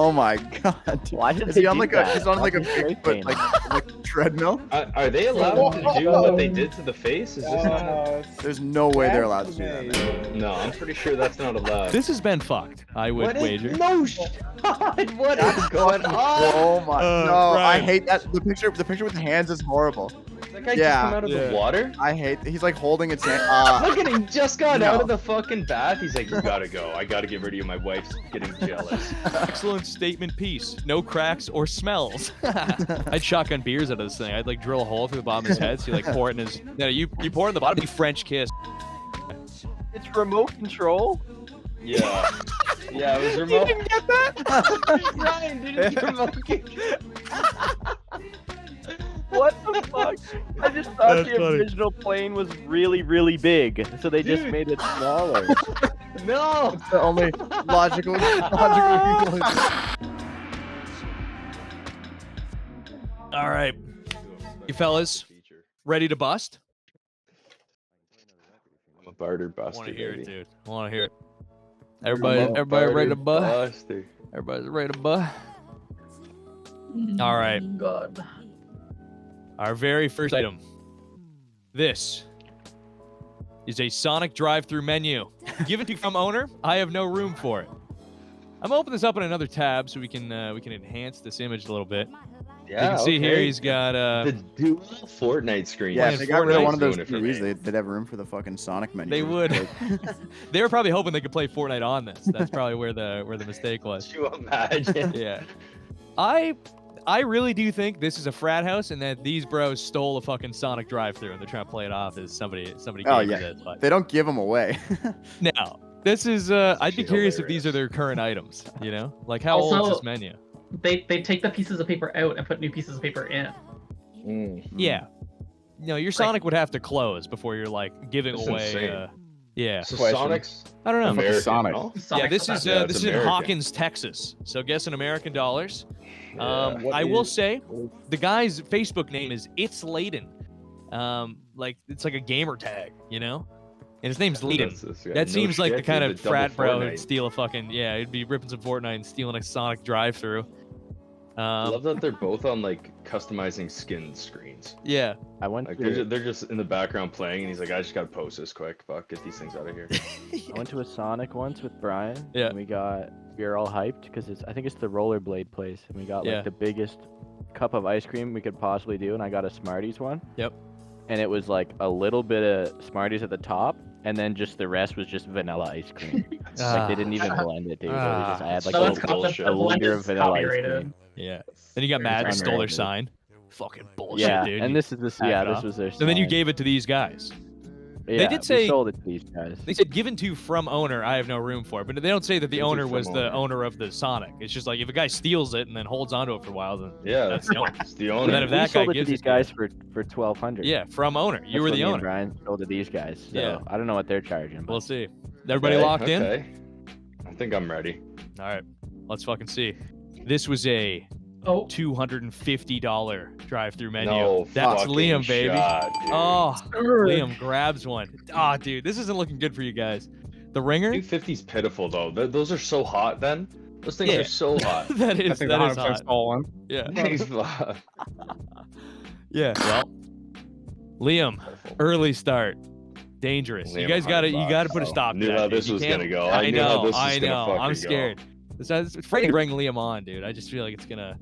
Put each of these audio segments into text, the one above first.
Oh my god. Why did Is they he on do like that? he's on like a Why did they Bigfoot like treadmill? Are they allowed to do what they did to the face? Is this not? There's no way they're allowed to do that, man. No, I'm pretty sure that's not allowed. This has been fucked. I would wager. No shot! What is going on? Oh my no, I Brian. hate that. The picture with the hands is horrible. That guy Yeah. just come out of the water? I hate he's like holding its hand. Look at him, just got No. out of the fucking bath. He's like, you gotta go. I gotta get rid of you. My wife's getting jealous. Excellent statement piece. No cracks or smells. I'd shotgun beers out of this thing. I'd like drill a hole through the bottom of his head so you like pour it in his. No, you pour it in the bottom. You French kiss. It's remote control. Yeah. Yeah, it was remote. You didn't get that? Ryan, dude, it's remote control. What the fuck? I just thought That's the funny. original plane was really, really big, so they just Dude. made it smaller. No! It's the only logical conclusion. All right, you fellas, ready to bust? I'm a barter I buster, want to hear baby. it, dude. I want to hear it. I'm Everybody, a everybody ready to barter bust? buster. Everybody's ready to bust. All right. God. Our very first item. This is a Sonic drive-through menu. Given to from owner, I have no room for it. I'm gonna open this up in another tab so we can enhance this image a little bit. Yeah, You can see here okay. he's got the dual Fortnite screen. Yeah, if Playing they got rid of Fortnite one of those doing it for TVs, me. they'd have room for the fucking Sonic menu. they would. Like, They were probably hoping they could play Fortnite on this. That's probably where the mistake was. Could you imagine? Yeah. I really do think this is a frat house and that these bros stole a fucking Sonic drive-through and they're trying to play it off as somebody gave Oh, me yeah. this. But they don't give them away. now, this is I'd be Actually curious if these are hilarious. their current items, you know? Like how old is Also- this menu? They take the pieces of paper out and put new pieces of paper in. Yeah. No, your Sonic would have to close before you're like giving That's away insane. yeah. So Question. Sonic's I don't know. American, Sonic. no? Yeah, Sonic's this the is best. Yeah, this it's is in American. Hawkins, Texas. So guess in American dollars. Yeah. What I will is- say the guy's Facebook name is It's Layden. Like it's like a gamer tag, you know? And his name's Layden. That's this guy. That No seems like the shit, kind dude, of the double frat bro who'd Fortnite. steal a fucking he'd be ripping some Fortnite and stealing a Sonic drive-through. I love that they're both on like customizing skin screens. Yeah. I went Like to they're just in the background playing, and he's like, "I just gotta post this quick. Fuck, get these things out of here." I went to a Sonic once with Brian. Yeah. And we were all hyped because I think it's the rollerblade place, and we got like Yeah. the biggest cup of ice cream we could possibly do, and I got a Smarties one. Yep. And it was like a little bit of Smarties at the top, and then just the rest was just vanilla ice cream. Like they didn't even blend it, dude. It was just, I had like So a, that's little copy- bullshit. the a blend liter is of vanilla ice copyrighted. cream. Yeah. Then you got mad and Very stole their random. sign. Fucking bullshit, Yeah, dude. and this is this. Hack Yeah, it this off. was their. And then you sign. gave it to these guys. Yeah, did we say- sold it to these guys. They said given to from owner, I have no room for it. But they don't say that the Given to owner from was the owner. owner of the Sonic. It's just like if a guy steals it and then holds onto it for a while, then Yeah, that's the owner. it's the And owner. then if We that guy sold it to gives these it to you- guys for $1,200. Yeah, from owner. You were the Me and owner. Brian sold to these guys. So Yeah. I don't know what they're charging. But We'll see. Everybody Okay, locked in? okay. I think I'm ready. All right. Let's fucking see. This was a Oh, $250 drive-through menu. No, That's fucking Liam, baby. shot, dude. Oh, Urgh. Liam grabs one. Ah, dude, this isn't looking good for you guys. The ringer? 250's pitiful though. Those are so hot. Then those things Yeah. are so hot. that I is think that is 100% hot. stolen. Yeah. Thanks, Bob. Yeah. Well, Liam, early start. Dangerous. You Liam, guys got to $100 gotta put a stop to Knew that. how dude. this You was can't- gonna go. I I knew how know. this was I gonna know. fucking I'm go. scared. It's afraid to bring Liam on, dude. I just feel like it's gonna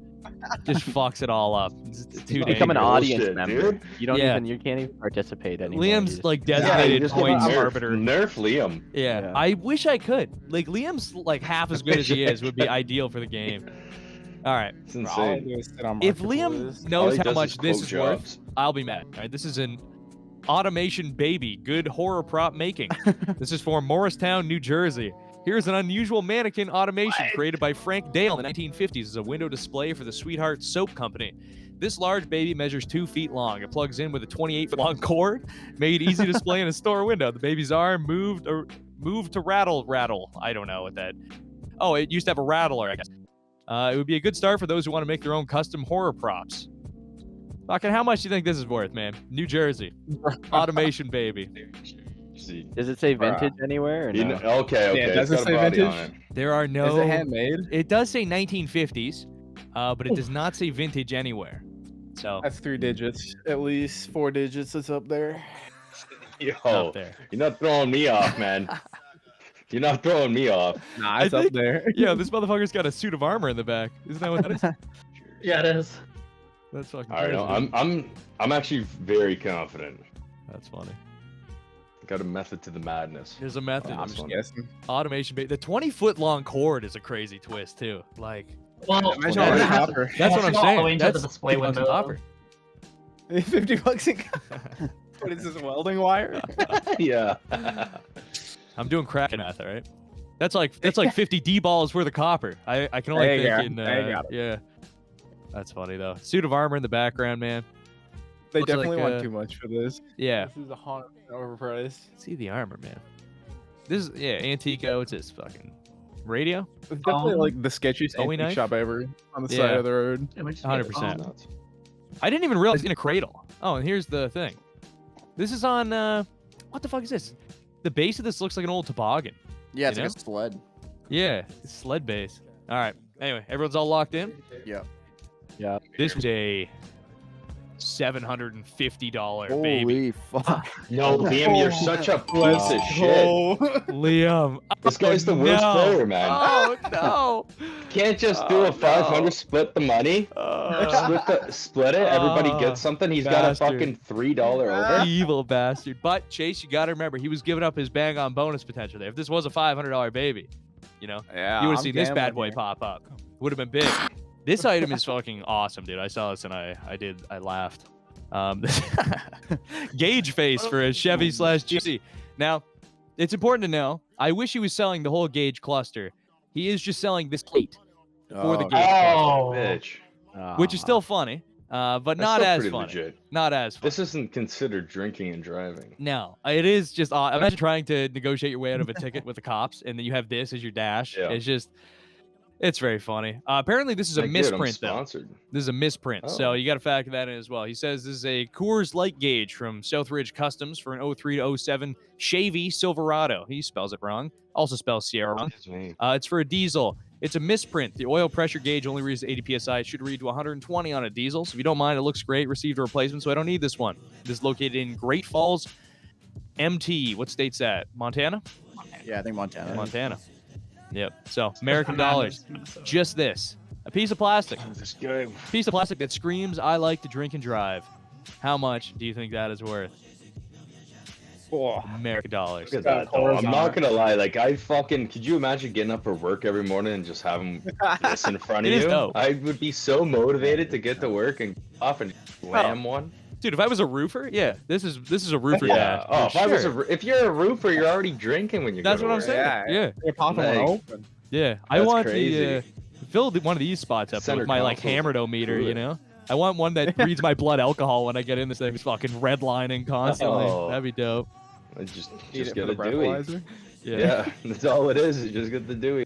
just fucks it all up. It's too Fucking become an dangerous. audience bullshit, member. dude. You don't Yeah. even. You can't even participate anymore. You Liam's just- like Yeah, you designated just points nerf, arbiter. Nerf Liam. Yeah, Yeah. I wish I could. Like Liam's like half as good as he is would be ideal for the game. All right, It's All I insane. do is sit on if Marketplace. Liam All knows he how does much is this quote is worth, jobs. I'll be mad. All right, this is an automation baby, good horror prop making. This is for Morristown, New Jersey. Here's an unusual mannequin automation created by Frank Dale in the 1950s as a window display for the Sweetheart Soap Company. This large baby measures 2 feet long. It plugs in with a 28-foot long cord, made easy to display in a store window. The baby's arm moved to rattle. I don't know what that. Oh, it used to have a rattler, I guess. It would be a good start for those who want to make their own custom horror props. Fucking, how much do you think this is worth, man? New Jersey, automation baby. See. Does it say vintage anywhere? Or You no? know, okay, Yeah, okay. does it's it got a say body on vintage? it. There are no. Is it handmade? It does say 1950s, but it does not say vintage anywhere. So That's 3 digits. At least 4 digits is up there. Yo, up there. you're not throwing me off, man. You're not throwing me off. Nah, I it's up think- there. Yeah, this motherfucker's got a suit of armor in the back. Isn't that what that is? Yeah, it is. That's fucking All right, crazy. no, I'm actually very confident. That's funny. Got a method to the madness. There's a method. I'm Last just one. guessing. Automation. The 20-foot long cord is a crazy twist too. Like Well, Imagine all all the the that's- copper. that's what I'm all the way saying. into That's the display 50 bucks a window. popper. 50 bucks. What is this, welding wire? Yeah. I'm doing crack math, all right? That's like 50 D balls worth of copper. I can only There you think go. in There you got it. yeah. That's funny though. Suit of armor in the background, man. They Looks definitely like, want too much for this. Yeah. This is 100% overpriced. See the armor, man. This is Antico. It's this fucking radio. It's definitely Um, like the sketchiest Bowie antique knife? shop ever on the Yeah. side of the road. 100%. Nuts. I didn't even realize in a cradle. Oh, and here's the thing. This is on what the fuck is this? The base of this looks like an old toboggan. Yeah, it's You like a sled. Yeah, it's sled base. All right. Anyway, everyone's all locked in. Yeah. Yeah. This was a $750 baby. Holy fuck. No, Liam, you're such a piece of shit. Liam. This guy's the worst no. player, man. Oh no. Can't just do a 500, split the money, split it. Everybody Oh, gets something. He's got a bastard. fucking $3 over. Evil bastard. But Chase, you gotta remember, he was giving up his bang on bonus potential there. If this was a $500 baby, you know, Yeah, you would have I'm seen this bad gambling boy here. pop up. Would have been big. This item is fucking awesome, dude. I saw this and I laughed. Gauge face for a Chevy / GMC. Now, it's important to know, I wish he was selling the whole gauge cluster. He is just selling this plate for the Oh, gauge, Oh, Bitch. which is still funny, but That's not still as pretty funny. legit. Not as funny. This isn't considered drinking and driving. No, it is just imagine trying to negotiate your way out of a ticket with the cops, and then you have this as your dash. Yeah. It's very funny. Apparently, this is a Like, dude, I'm misprint, though. sponsored. This is a misprint, so Oh. you got to factor that in as well. He says this is a Coors Light gauge from Southridge Customs for an 03 to 07 Chevy Silverado. He spells it wrong. Also spells Sierra wrong. Excuse me. It's for a diesel. It's a misprint. The oil pressure gauge only reads 80 psi. It should read to 120 on a diesel. So if you don't mind, it looks great. Received a replacement, so I don't need this one. It is located in Great Falls, MT. What state's that? Montana? Yeah, I think Montana. Montana. Yep. So American dollars. Just this. A piece of plastic. This guy. Piece of plastic that screams, I like to drink and drive. How much do you think that is worth? Oh, American dollars. Look at that, though. I'm not gonna lie. Like, could you imagine getting up for work every morning and just having this in front of It is you? dope. I would be so motivated to get to work and off and slam one. Dude, if I was a roofer, yeah, this is a roofer Yeah. dash. Oh, for if I was sure. if you're a roofer, you're already drinking when you That's go what to I'm work. saying. Yeah. You're popping Like- one open. Yeah. I That's want crazy. the fill one of these spots up Center with my like console's hammered-o-meter, you good. know? I want one that reads my blood alcohol when I get in this thing. It's fucking redlining constantly. Oh. That'd be dope. I just Eat it get for a the Dewey. breathalyzer. Yeah, that's all it is. You just get the Dewey.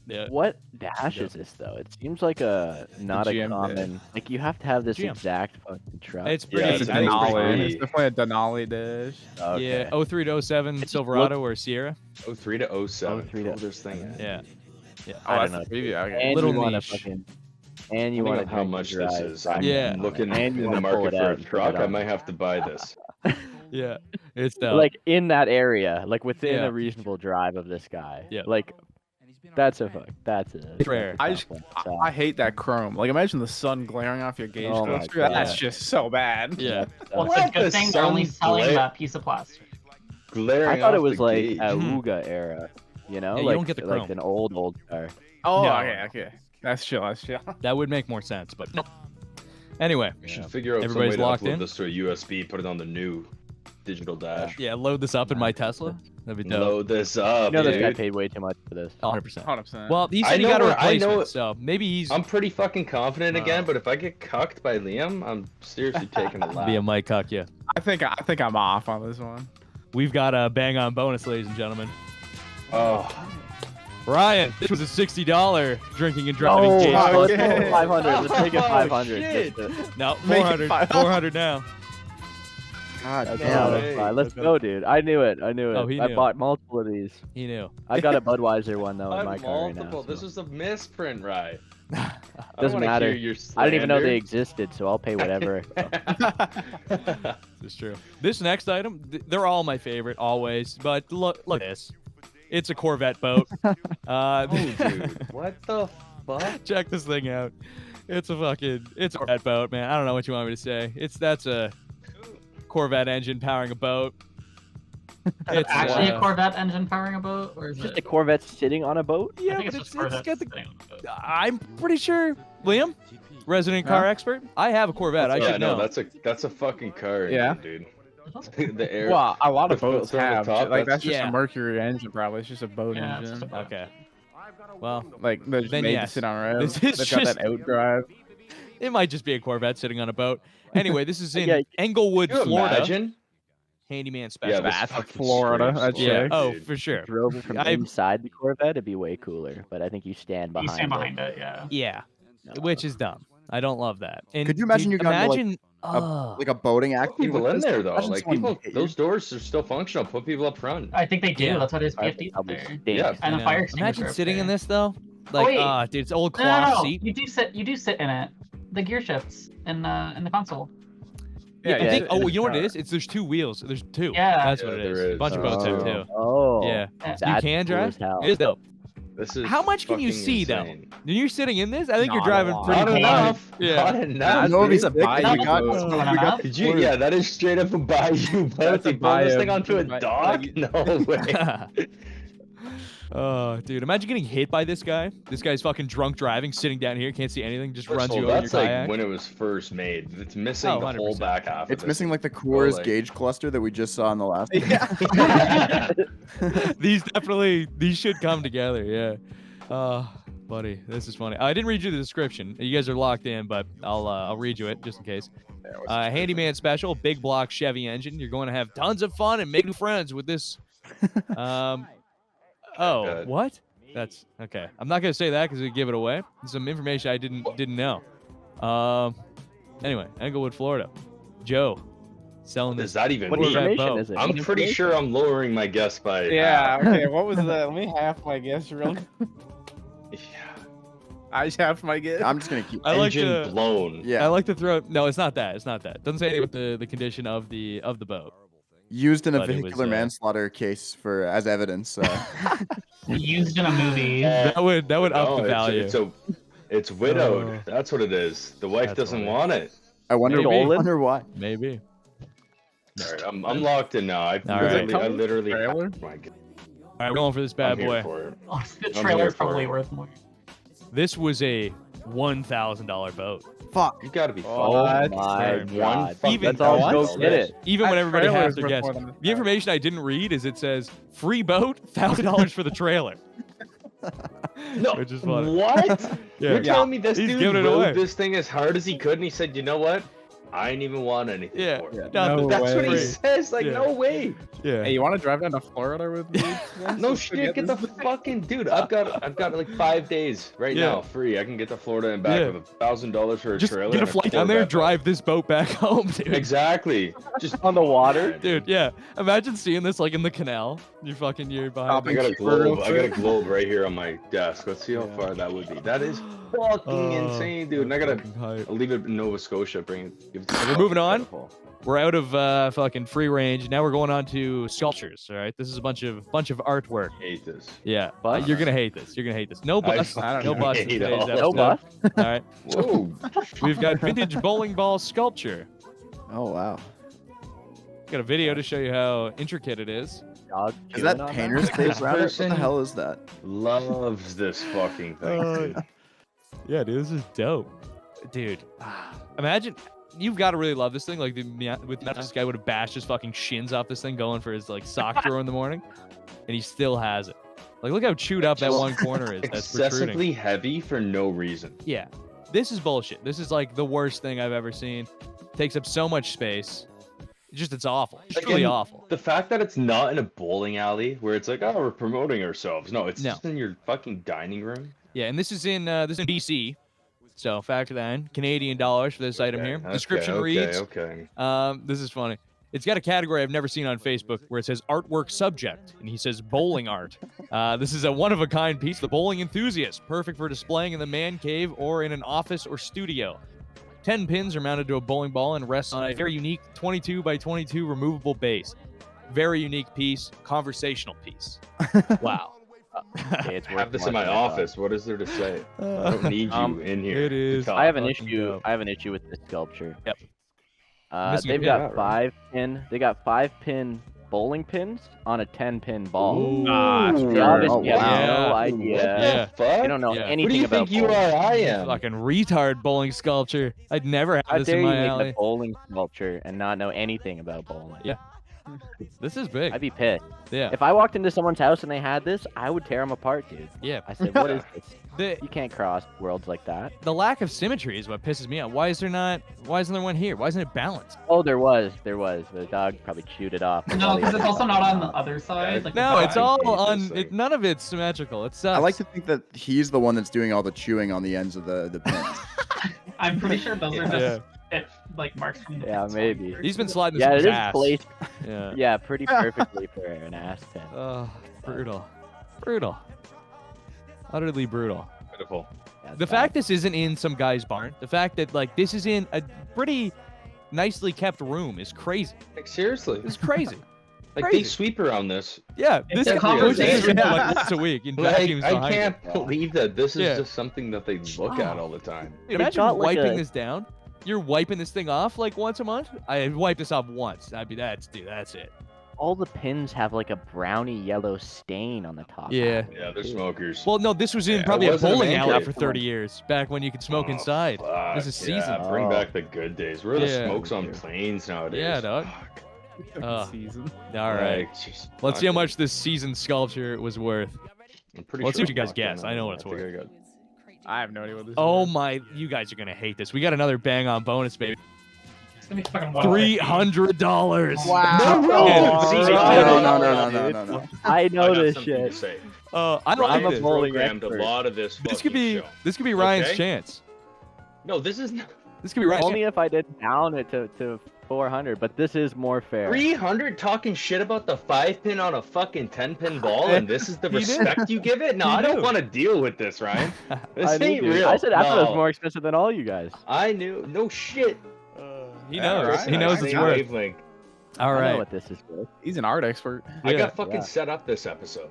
Yeah. What dash is this though? It seems like not a GM common. Like you have to have this GM. exact fucking truck. It's Yeah, pretty. It's a it's pretty Denali. pretty- It's definitely a Denali dish. Okay. Yeah. 03 to 07 Silverado or Sierra. 03 to 07. 03 to- What this thing is. Yeah. I don't that's know. the preview. Okay. And Little you want to niche. fucking. And you Depending want on to how much this is. I'm Yeah. looking And you in the wanna pull market it for out a and put truck. it I on. might have to buy this. Yeah. It's dope. like in that area, like within Yeah. a reasonable drive of this guy. Yeah. Like that's a Rare. I just I hate that chrome. Like imagine the sun glaring off your gauge Oh my cluster. God. That's just so bad. yeah. Well, What it's a the good thing they're only sun's selling glare- that piece of plastic. Glaring I thought it off was the like gauge. a Mhm. Uga era. You know, Yeah, you like don't get the like chrome. an old car. Oh, No. okay. That's chill. That's chill. That would make more sense, but no. Anyway. We should figure out some Everybody's way to locked upload in? this to a USB, put it on the new digital dash. Yeah, load this up in my Tesla. That'd be dope. Load this up, You know this guy dude. paid way too much for this. 100%. 100%. Well, he I said he know got a where- I know- replacement, so maybe he's I'm pretty fucking confident again, Oh. but if I get cucked by Liam, I'm seriously taking a lap. be a Mike Cuck, yeah. I think I'm off on this one. We've got a bang on bonus, ladies and gentlemen. Oh, Ryan, this was a $60 drinking and driving Oh, game. let's let's go go 500. Let's make it Oh, 500. shit. Just to- No, Make it 400. 500. 400 now. God That's damn. all That's right. fine. Let's go, dude. I knew it. I knew it. Oh, he I knew. bought multiple of these. He knew. I got a Budweiser one though in my car right now. Multiple. This so- is a misprint, right? I don't Doesn't wanna matter. hear your I didn't even know they slander. existed, so I'll pay whatever. It's true. This next item, they're all my favorite, always. But look at this. It's a Corvette boat. Oh, dude, what the fuck? Check this thing out. It's a Corvette boat, man. I don't know what you want me to say. That's a Corvette engine powering a boat. It's Actually, a Corvette engine powering a boat, or is Just it? a Corvette sitting on a boat? I Yeah, think but it's just it's Corvette got the. sitting on a boat. I'm pretty sure, Liam, resident car expert. I have a Corvette. I Yeah, should no, know. that's a fucking car, Yeah. dude. the air. Well, a lot of the boats filter on the have. top, Like that's just yeah. a Mercury engine, probably. It's just a boat Yeah, it's engine. just a boat. Okay. Well, Like they're just Then made yes. to sit on rev. This is They've got just- that outdrive. it might just be a Corvette sitting on a boat. Anyway, this is in Yeah. Englewood, Can you Florida. imagine? Handyman Yeah, special. this That's fucking Florida, screams I'd Florida, say. Oh, dude. for sure. Drove it from I- inside the Corvette, it'd be way cooler. But I think you stand behind You stand it. behind it, yeah. Yeah, which is dumb. I don't love that. And Could you imagine dude, you got into, like, imagine Like a boating Put accident. people with in this? there though. Imagine Like someone people, hit you. those doors are still functional. Put people up front. I think they do. Yeah. That's what it is. I PFD up probably there. stink. Yeah. And I a know. fire extinguisher Imagine up sitting in there. this though. Like, wait. dude, it's old No, no, cloth no. seat. You do sit in it. The gear shifts in the console. Yeah, I yeah, think. it- Oh, you know what it is? It's there's two wheels. There's two. Yeah. That's Yeah, what it there is. is. A bunch of boats have two. Oh. Yeah. That's You can cool drive. as hell. It is dope. This is How much can you fucking see insane. though? When you're sitting in this, I think you're Not a driving lot. pretty Not Pretty close. enough. Yeah. Not enough. No, dude. it's a big. Bayou We got, boat. we got Did you? Yeah, that is straight up a bayou boat. That's a They built this bayou- thing onto a like- dock? No way. Oh, dude, imagine getting hit by this guy. This guy's fucking drunk driving, sitting down here, can't see anything, just runs you over in your That's like kayak. when it was first made. It's missing Oh, the whole 100%. back half. It's of missing it. like the Coors like- gauge cluster that we just saw in the last. These should come together, yeah. Buddy, this is funny. I didn't read you the description. You guys are locked in, but I'll read you it just in case. Handyman special, big block Chevy engine. You're going to have tons of fun and make new friends with this. Oh, Good. what? That's okay. I'm not gonna say that because it give it away. Some information I didn't know. Anyway, Englewood, Florida. Joe, selling What this. does that even What mean? Corvette information boat. is it? I'm What pretty information? sure I'm lowering my guess by Yeah. half. Okay. What was that? Let me half my guess, real. Yeah. I just half my guess. I'm just gonna keep. I like Engine to. blown. Yeah, I like to throw. No, it's not that. It's not that. Doesn't say anything about the condition of the boat. used in a but it was, vehicular manslaughter case for as evidence. Used in a movie. That would up No, the value. It's widowed. Oh. That's what it is. The wife That's doesn't funny. want it. I wonder. Maybe. Wonder why. Maybe. All right, I'm locked in now. All right. I literally. Trailer? My God, All right, we're going for this bad I'm here boy. for it. Oh, the here trailer's for probably it. worth more. This was a $1,000 boat. Fuck. You gotta be Oh, fucking. my One God. fucking Even- Let's all What? go get it. Even when That everybody trailer has is their worth guess. more than The information I didn't read is it says free boat, $1,000 for the trailer. No, Which is funny. what? Yeah. You're telling me this He's dude giving it away. rode this thing as hard as he could, and he said, "You know what? I ain't even want anything Yeah. for it." Nothing. No That's what he way. says. Like, Yeah. no way. Yeah. Hey, you want to drive down to Florida with me? No shit. Get the fucking dude. I've got like 5 days right Yeah. now free. I can get to Florida and back Yeah. with $1,000 for a Just trailer. get a and flight down there, Corvette. drive this boat back home, dude. Exactly. Just On the water? Dude, yeah. Imagine seeing this like in the canal. You're I behind. got a Keep it real globe. I got a quick. globe right here on my desk. Let's see how far that would be. That is fucking insane, dude. And I gotta I'll leave it in Nova Scotia. Bring it. Give it to We're moving on. Beautiful. We're out of fucking free range. Now we're going on to sculptures. All right, this is a bunch of artwork. Hate this. Yeah, Bus? you're gonna hate this. You're gonna hate this. No bus. I don't No know. bus in Hate today's all. episode. No bus? All right, Whoa. we've got vintage bowling ball sculpture. Oh wow. Got a video to show you how intricate it is. Dog Is that chewing on painter's tape? This What person- the hell is that? Loves this fucking thing. dude. Yeah, dude, this is dope. Dude, imagine you've got to really love this thing. Like this guy would have bashed his fucking shins off this thing going for his like sock drawer in the morning, and he still has it. Like, look how chewed up that one corner is. That's protruding. Excessively heavy for no reason. Yeah, this is bullshit. This is like the worst thing I've ever seen. Takes up so much space. It's awful. It's Again, really awful. The fact that it's not in a bowling alley where it's like, oh, we're promoting ourselves. No, it's No. just in your fucking dining room. Yeah, and this is in BC, so factor that in. Canadian dollars for this item here. Okay, Description okay, reads. Okay. This is funny. It's got a category I've never seen on Facebook where it says artwork subject, and he says bowling art. This is a one-of-a-kind piece, the bowling enthusiast, perfect for displaying in the man cave or in an office or studio. 10 pins are mounted to a bowling ball and rests on a very unique 22 by 22 removable base. Very unique piece, conversational piece. Wow. Okay, it's I worth have this more in my than I thought. office. What is there to say? I don't need you in here. It to is. talk. I have an fucking issue. dope. I have an issue with this sculpture. Yep. Missing a They've pin. got 5-pin. They got 5-pin bowling pins on a 10-pin ball. Ooh. Ah, They sure. obviously have wow. no What idea. Yeah. the fuck? They don't know Yeah. Who do anything you about think you bowling. are? I am. Fucking retard bowling sculpture. I'd never How have this dare in you my make alley. a bowling sculpture and not know anything about bowling? Yeah. This is big. I'd be pissed. Yeah. If I walked into someone's house and they had this, I would tear them apart, dude. Yeah. I said, what is this? The You can't cross worlds like that. the lack of symmetry is what pisses me off. Why isn't there one here? Why isn't it balanced? Oh, there was. But the dog probably chewed it off. like No, all the because it's other also stuff. not on the other side. Like No, it's I all hate on this thing. none of it's symmetrical. It sucks. I like to think that he's the one that's doing all the chewing on the ends of the pins. I'm pretty sure those are Yeah. just like marks from the Yeah, pins. maybe. He's been sliding this Yeah, in it his is ass. placed. Yeah. Yeah, pretty perfectly for an ass pin. Oh, brutal. Brutal. Utterly brutal. Beautiful. Yeah, it's The bad. fact this isn't in some guy's barn, the fact that like this is in a pretty nicely kept room is crazy. Like seriously, It's crazy. like crazy. they sweep around this. Yeah, It's this a is goes to conversation. this like once a week in Like vacuums I behind it. can't believe that this is Yeah. just something that they look at all the time. Dude, It's imagine got like wiping a- this down. You're wiping this thing off like once a month. I wipe this off once. That's it. all the pins have like a browny yellow stain on the top. Yeah. half. Yeah, they're smokers. Well, no, this was in Yeah, it probably a wasn't a bowling man alley cave. for 30 years, back when you could smoke Oh, inside. fuck, This is yeah, season. bring Oh. back the good days. Where are the Yeah. smokes on planes nowadays? Yeah, dog. Fuck. Season. All right. Like, just Let's see how fucking- much this seasoned sculpture was worth. I'm pretty Let's see sure what you guys fucking, guess. I know what it's think worth. I got- I have no idea what this is. Oh my, you guys are gonna hate this. We got another bang on bonus, baby. It's gonna be fucking $150. $300. Wow. No, Oh, see, no, No. I I know got this something to shit. say. I I'm like a this. bowling Programmed a expert. lot of this. This could be fucking show. this could be Ryan's Okay? chance. No, this is not. This could be Ryan's Only chance. if I did down it to 400, but this is more fair. 300 talking shit about the 5-pin on a fucking 10-pin ball, and this is the He knew. respect you give it? No, He I don't knew. want to deal with this, Ryan. This I knew, ain't dude. real. I said after it was No. more expensive than all you guys. I knew. No shit. He knows. Alright, He knows I it's got worth. Wavelength. All I know right. what this is worth. He's an art expert. I Yeah. got fucking Yeah. set up this episode.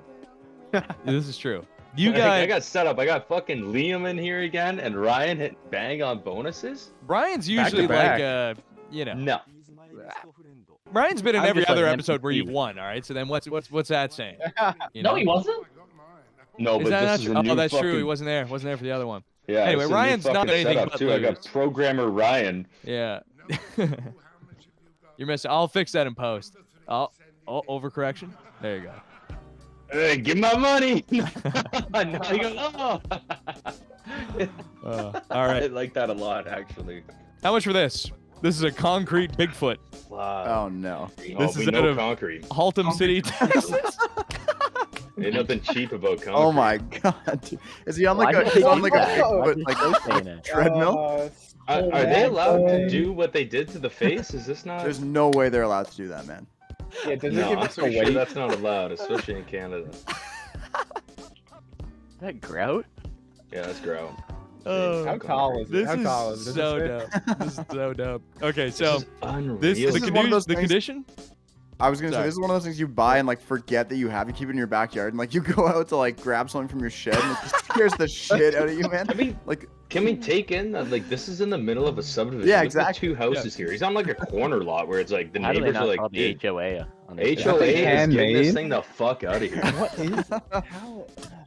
This is true. You Like, I guys, got set up. I got fucking Liam in here again, and Ryan hit bang on bonuses. Brian's Back to usually like back. you know. No. Brian's been in I'm every just like other an episode where you've NPC. won. All right. So then what's that saying? You No, know? he wasn't. No, Is but that this not is true? a new Oh, that's fucking... true. He wasn't there. Wasn't there for the other one. Yeah, Anyway, it's a new Ryan's not fucking anything setup, but too. I got lose. programmer Ryan. Yeah. You're missing. I'll fix that in post. Oh, overcorrection. There you go. Hey, give my money. No, you go, oh. All I right. like that a lot, actually. How much for this? This is a concrete Bigfoot. Wow. Oh no. This is we out know of- concrete. Haltom City, Texas. Ain't nothing cheap about concrete. Oh my god. Dude. Is he on like Why a did he's they on do like a that? Why Bigfoot did like they say that? treadmill? Are they allowed to do what they did to the face? Is this not? There's no way they're allowed to do that, man. Yeah, does it No, give I'm us a pretty sure weight? that's not allowed, especially in Canada. Is that grout? Yeah, that's grout. How tall is it? This How tall is is it? Does so it fit? dumb. This is so dumb. Okay, This so is unreal. this This the, is one of those the things- condition. I was gonna say Sorry. this is one of those things you buy and like forget that you have. You keep it in your backyard and like you go out to like grab something from your shed and it just scares the shit out of you, man. I mean, Like can we take in that like this is in the middle of a subdivision? Yeah, Look at exactly. Two houses here. He's on like a corner lot where it's like the How do they neighbors are not like, call the "Dude, HOA on this shit? HOA is getting handmade? this thing the fuck out of here." What is how?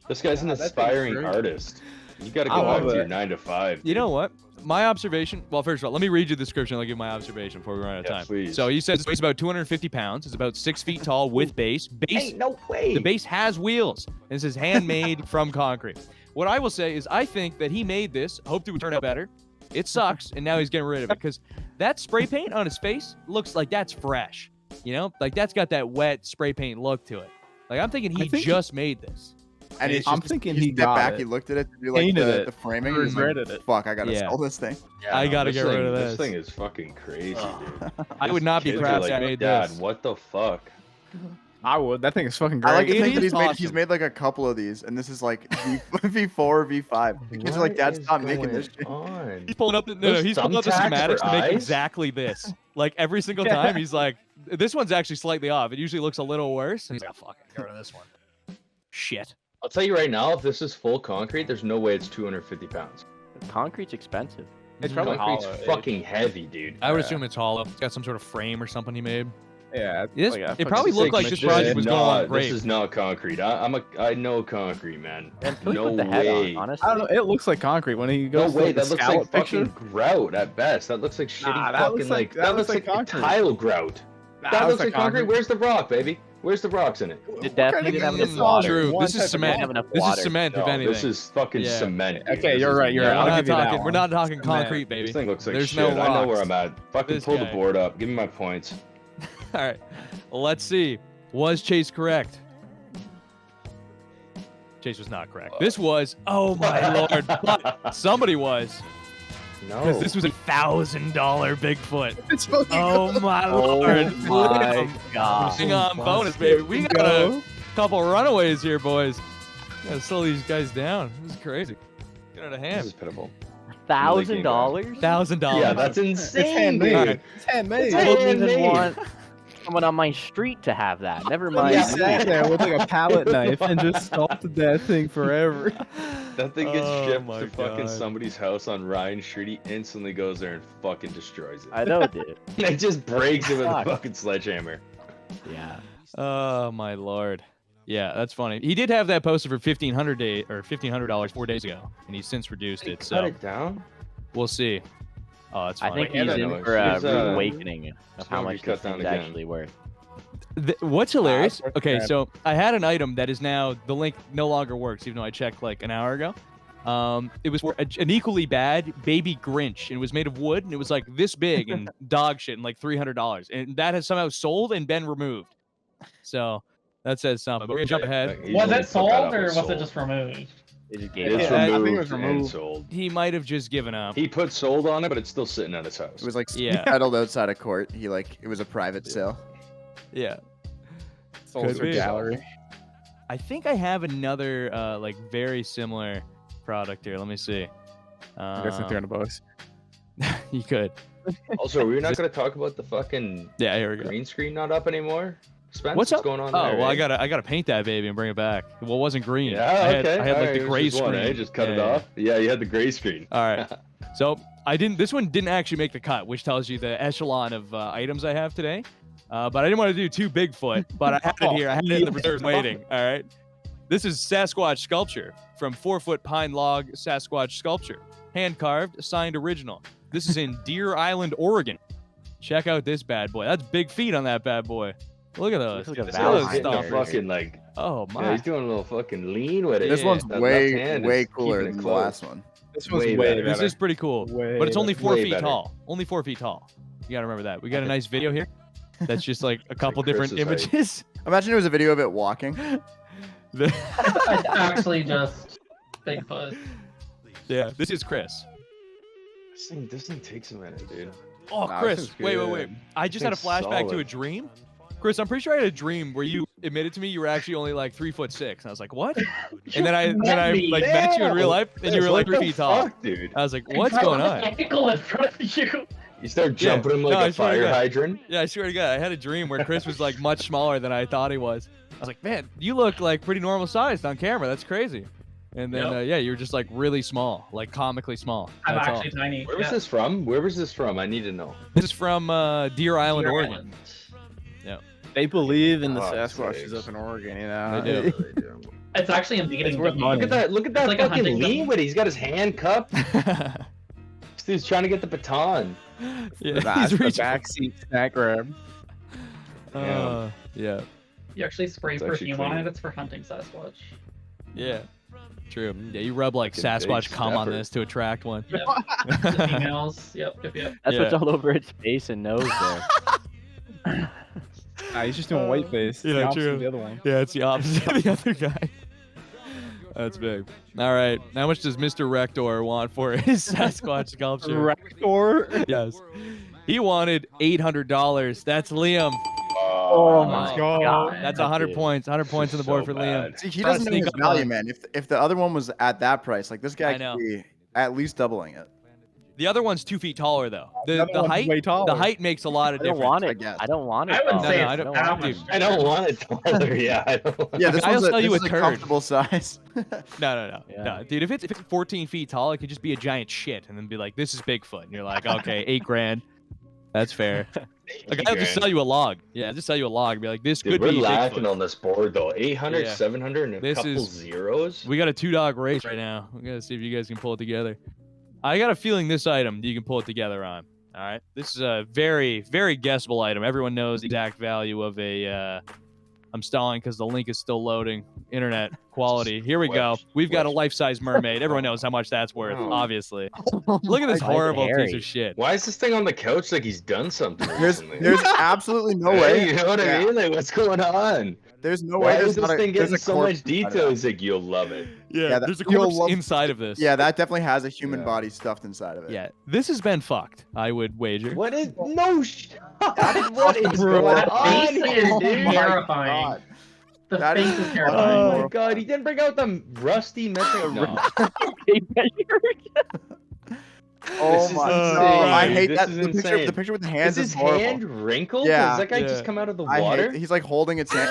This guy's an God, that thing's aspiring great. artist. You gotta I go love back to your it. 9 to 5. You know what? My observation. Well, first of all, let me read you the description. I'll give my observation before we run out of Yeah, time. please. So he says it's about 250 pounds. It's about 6 feet tall with base. Base. no way. The base has wheels, and it says handmade from concrete. What I will say is I think that he made this, hoped it would turn out better. It sucks, and now he's getting rid of it because that spray paint on his face looks like that's fresh. You know, like that's got that wet spray paint look to it. Like I'm thinking he I think- just made this. And he's I'm just, thinking he he stepped got back, it. he looked at it to do like Painted the it. framing, and he's like, Regretted it. fuck, I gotta Yeah. sell this thing. Yeah, I no, gotta this get rid thing- of This this. thing is fucking crazy, dude. I would not be Kids are proud like, I made Dad, this. what the fuck? I would. That thing is fucking great. I like to It think that is he's awesome. made like a couple of these, and this is like V4 or V5. The kids are like, Dad, What stop is making this shit. going on? He's pulling up the no, Those he's pulling up the thumbtacks schematics for to make eyes? exactly this. Like every single time, he's like, "This one's actually slightly off. It usually looks a little worse." And he's like, "Oh, fuck, get rid of this one." Shit. I'll tell you right now, if this is full concrete, there's no way it's 250 pounds. Concrete's expensive. It's probably Concrete's hollow. fucking heavy, dude. I would Yeah. assume it's hollow. It's got some sort of frame or something he made. Yeah. It, like a it fucking probably looked like this signature. project was going along great. This is not concrete. I know concrete, man. Can we No put the head way. on, honestly? I don't know. It looks like concrete when he No goes way. to the That looks scallop like fucking picture. grout at best. That looks like shitty Nah, that fucking looks like- that looks like concrete. tile grout. That looks like concrete. Where's the rock, baby? Where's the rocks in it? It definitely didn't have enough Mm, water. True. One This type is of cement. Didn't have enough This is water. cement, if No, anything. this is fucking Yeah. cement. dude. Okay, This you're is right, you're Yeah, right. not- we're I'll not give you that talking. We're one. not talking Cement. concrete, baby. This thing looks like There's shit. no I know where rocks. I'm at. Fucking This pull guy. the board up. Give me my points. All right. Well, let's see. Was Chase correct? Chase was not correct. This was. Oh my lord! But somebody was. No. Because this was $1,000 Bigfoot. It's fucking Oh my Oh lord! my god. Hang on, bonus, baby. We got a couple runaways here, boys. Gotta slow these guys down. This is crazy. Get out of This hand. is pitiful. $1,000? $1,000. Yeah, that's insane, handmade. dude. It's handmade. I didn't even handmade. want someone on my street to have that. Never He mind. Yeah. sat there with like a palette knife and just sculpted that thing forever. That thing gets Oh shipped my to fucking God. somebody's house on Ryan Street. He instantly goes there and fucking destroys it. I know, dude. It just breaks it with a Fuck. fucking sledgehammer. Yeah. Oh my lord. Yeah, that's funny. He did have that posted for $1,500 4 days ago, and he's since reduced They it. cut So it down. we'll see. Oh, that's I funny. think Yeah, he's that in looks- for a he's, rude awakening of it's how gonna be much cut this down thing's again. actually worth. What's hilarious? worth Okay, grabbing. so I had an item that is now the link no longer works, even though I checked like an hour ago. It was for an equally bad baby Grinch, and it was made of wood, and it was like this big and dog shit, and like $300, and that has somehow sold and been removed. So that says something. But we're gonna jump ahead. He Was only it put that sold up or as was it sold. just removed? They just gave It's it Yeah, I up. think it removed was and removed. sold. He might have just given up. He put sold on it, but it's still sitting at his house. It was like Yeah. settled outside of court. He like it was a private sale. Yeah. Sold Could for be. gallery. I think I have another like very similar product here. Let me see. I guess I'm throwing the box. You could. Also, we're not gonna talk about the fucking Yeah, here we go. green screen not up anymore. Spence, What's up? going on Oh, there? well, eh? I gotta paint that baby and bring it back. Well, it wasn't green. Yeah, I had, okay. I had like alright, the it was gray just screen. one, eh? Just cut it Yeah, yeah. off. Yeah, you had the gray screen. All right. So this one didn't actually make the cut, which tells you the echelon of items I have today. But I didn't want to do too Bigfoot, but I had it here. I had it in the reserve waiting. All right. This is Sasquatch sculpture from 4-foot pine log Sasquatch sculpture, hand carved, signed original. This is in Deer Island, Oregon. Check out this bad boy. That's big feet on that bad boy. Look at those. Looks like a This Valid guy's getting stomp. a fucking like. Oh Yeah, my. he's doing a little fucking lean with it. This Yeah. one's That way left hand way is cooler keeping it than the close. last one. This one's Way way better. better. This is pretty cool, Way but it's only better. 4 Way feet better. tall. Only 4 feet tall. You gotta remember that. We got a nice video here. That's just like a couple Chris different is like- images. Imagine it was a video of it walking. The- It's actually just Bigfoot. yeah, this is Chris. This thing takes a minute, dude. Oh, Nah, Chris, this is wait. good. I just had a Thing's flashback to a solid. dream. Chris, I'm pretty sure I had a dream where you admitted to me you were actually only like 3'6", and I was like, what? And then I like met you in real life, and you were like 3 feet tall. Fuck, dude. I was like, what's going on? Ankle in front of you. You start Yeah. jumping him No, like I a swear to fire God. hydrant. Yeah, I swear to God, I had a dream where Chris was like much smaller than I thought he was. I was like, man, you look like pretty normal sized on camera. That's crazy. And then Yep. yeah, you were just like really small, like comically small. I'm That's all. actually tiny. Where was yeah. this from? Where was this from? I need to know. This is from Deer Island, Deer Oregon. Island. They believe in the Oh, Sasquatches sakes. up in Oregon, you know. They It's actually a meeting. worth money. Look at that! Look at that It's like a fucking hunting lean gun. with it. He's got his hand cupped. This dude's trying to get the baton. yeah, That's he's the reaching. backseat snack grab. Yeah, You actually spray It's actually perfume on clean. it. It's for hunting Sasquatch. yeah. True. Yeah, you rub like Fucking Sasquatch big cum on stepper. this to attract one. Yep. The females. Yep. That's Yeah. what's all over its face and nose there. Nah, he's just doing white face. Yeah, The opposite true. of the other one. Yeah, it's the opposite of the other guy. That's big. All right. How much does Mr. Rector want for his Sasquatch sculpture? Rector. Yes. He wanted $800. That's Liam. Oh my my God. That's 100 points. 100 points on the board so for Liam. bad. See, he Trying to doesn't know sneak his up value, on- man. If the other one was at that price, like this guy I know. could be at least doubling it. The other one's 2 feet taller, though. The other The one's height, way taller. the height makes a lot of I don't difference. want I it. guess. I don't want it. I wouldn't though. say No, I it's don't that want much. to. I don't want it taller. Yeah, I don't want Yeah, this I'll one's sell you this a is turd. comfortable size. No. Yeah. Dude, if it's 14 feet tall, it could just be a giant shit and then be like, this is Bigfoot. And you're like, okay, 8 grand. That's fair. Like, I'll just sell you a log. Yeah, just sell you a log and be like, this Dude, could we're be lacking Bigfoot. on this board though. 800, Yeah. 700, and a This couple is- zeros. We got a 2-dog race right now. We gotta see if you guys can pull it together. I got a feeling this item you can pull it together on. All right, this is a very, very guessable item. Everyone knows the exact value of a. I'm stalling because the link is still loading. Internet quality. Here we go. We've got a life-size mermaid. Everyone knows how much that's worth. Oh. Obviously. Look at this Why is it horrible piece hairy? of shit. Why is this thing on the couch like he's done something There's recently? absolutely no Hey, way. You know what Yeah. I mean? Like, what's going on? There's no Why way. is There's this not a, thing there's getting a so corpse much detail? inside of He's like, you'll love it. Yeah, that- there's a you'll corpse love- inside of this. Yeah, that definitely has a human Yeah. body stuffed inside of it. Yeah, this has been fucked. I would wager. What is no shot? What is Bro, going That on face here, is dude? terrifying. God. The That face is- is terrifying. Oh my god, he didn't bring out the rusty metal. No. Oh This is my insane. god, I hate This that. is The picture, insane. the picture with the Is hands his is horrible. hand wrinkled? Yeah. Does that guy Yeah. just come out of the I water? hate. He's like holding its hand.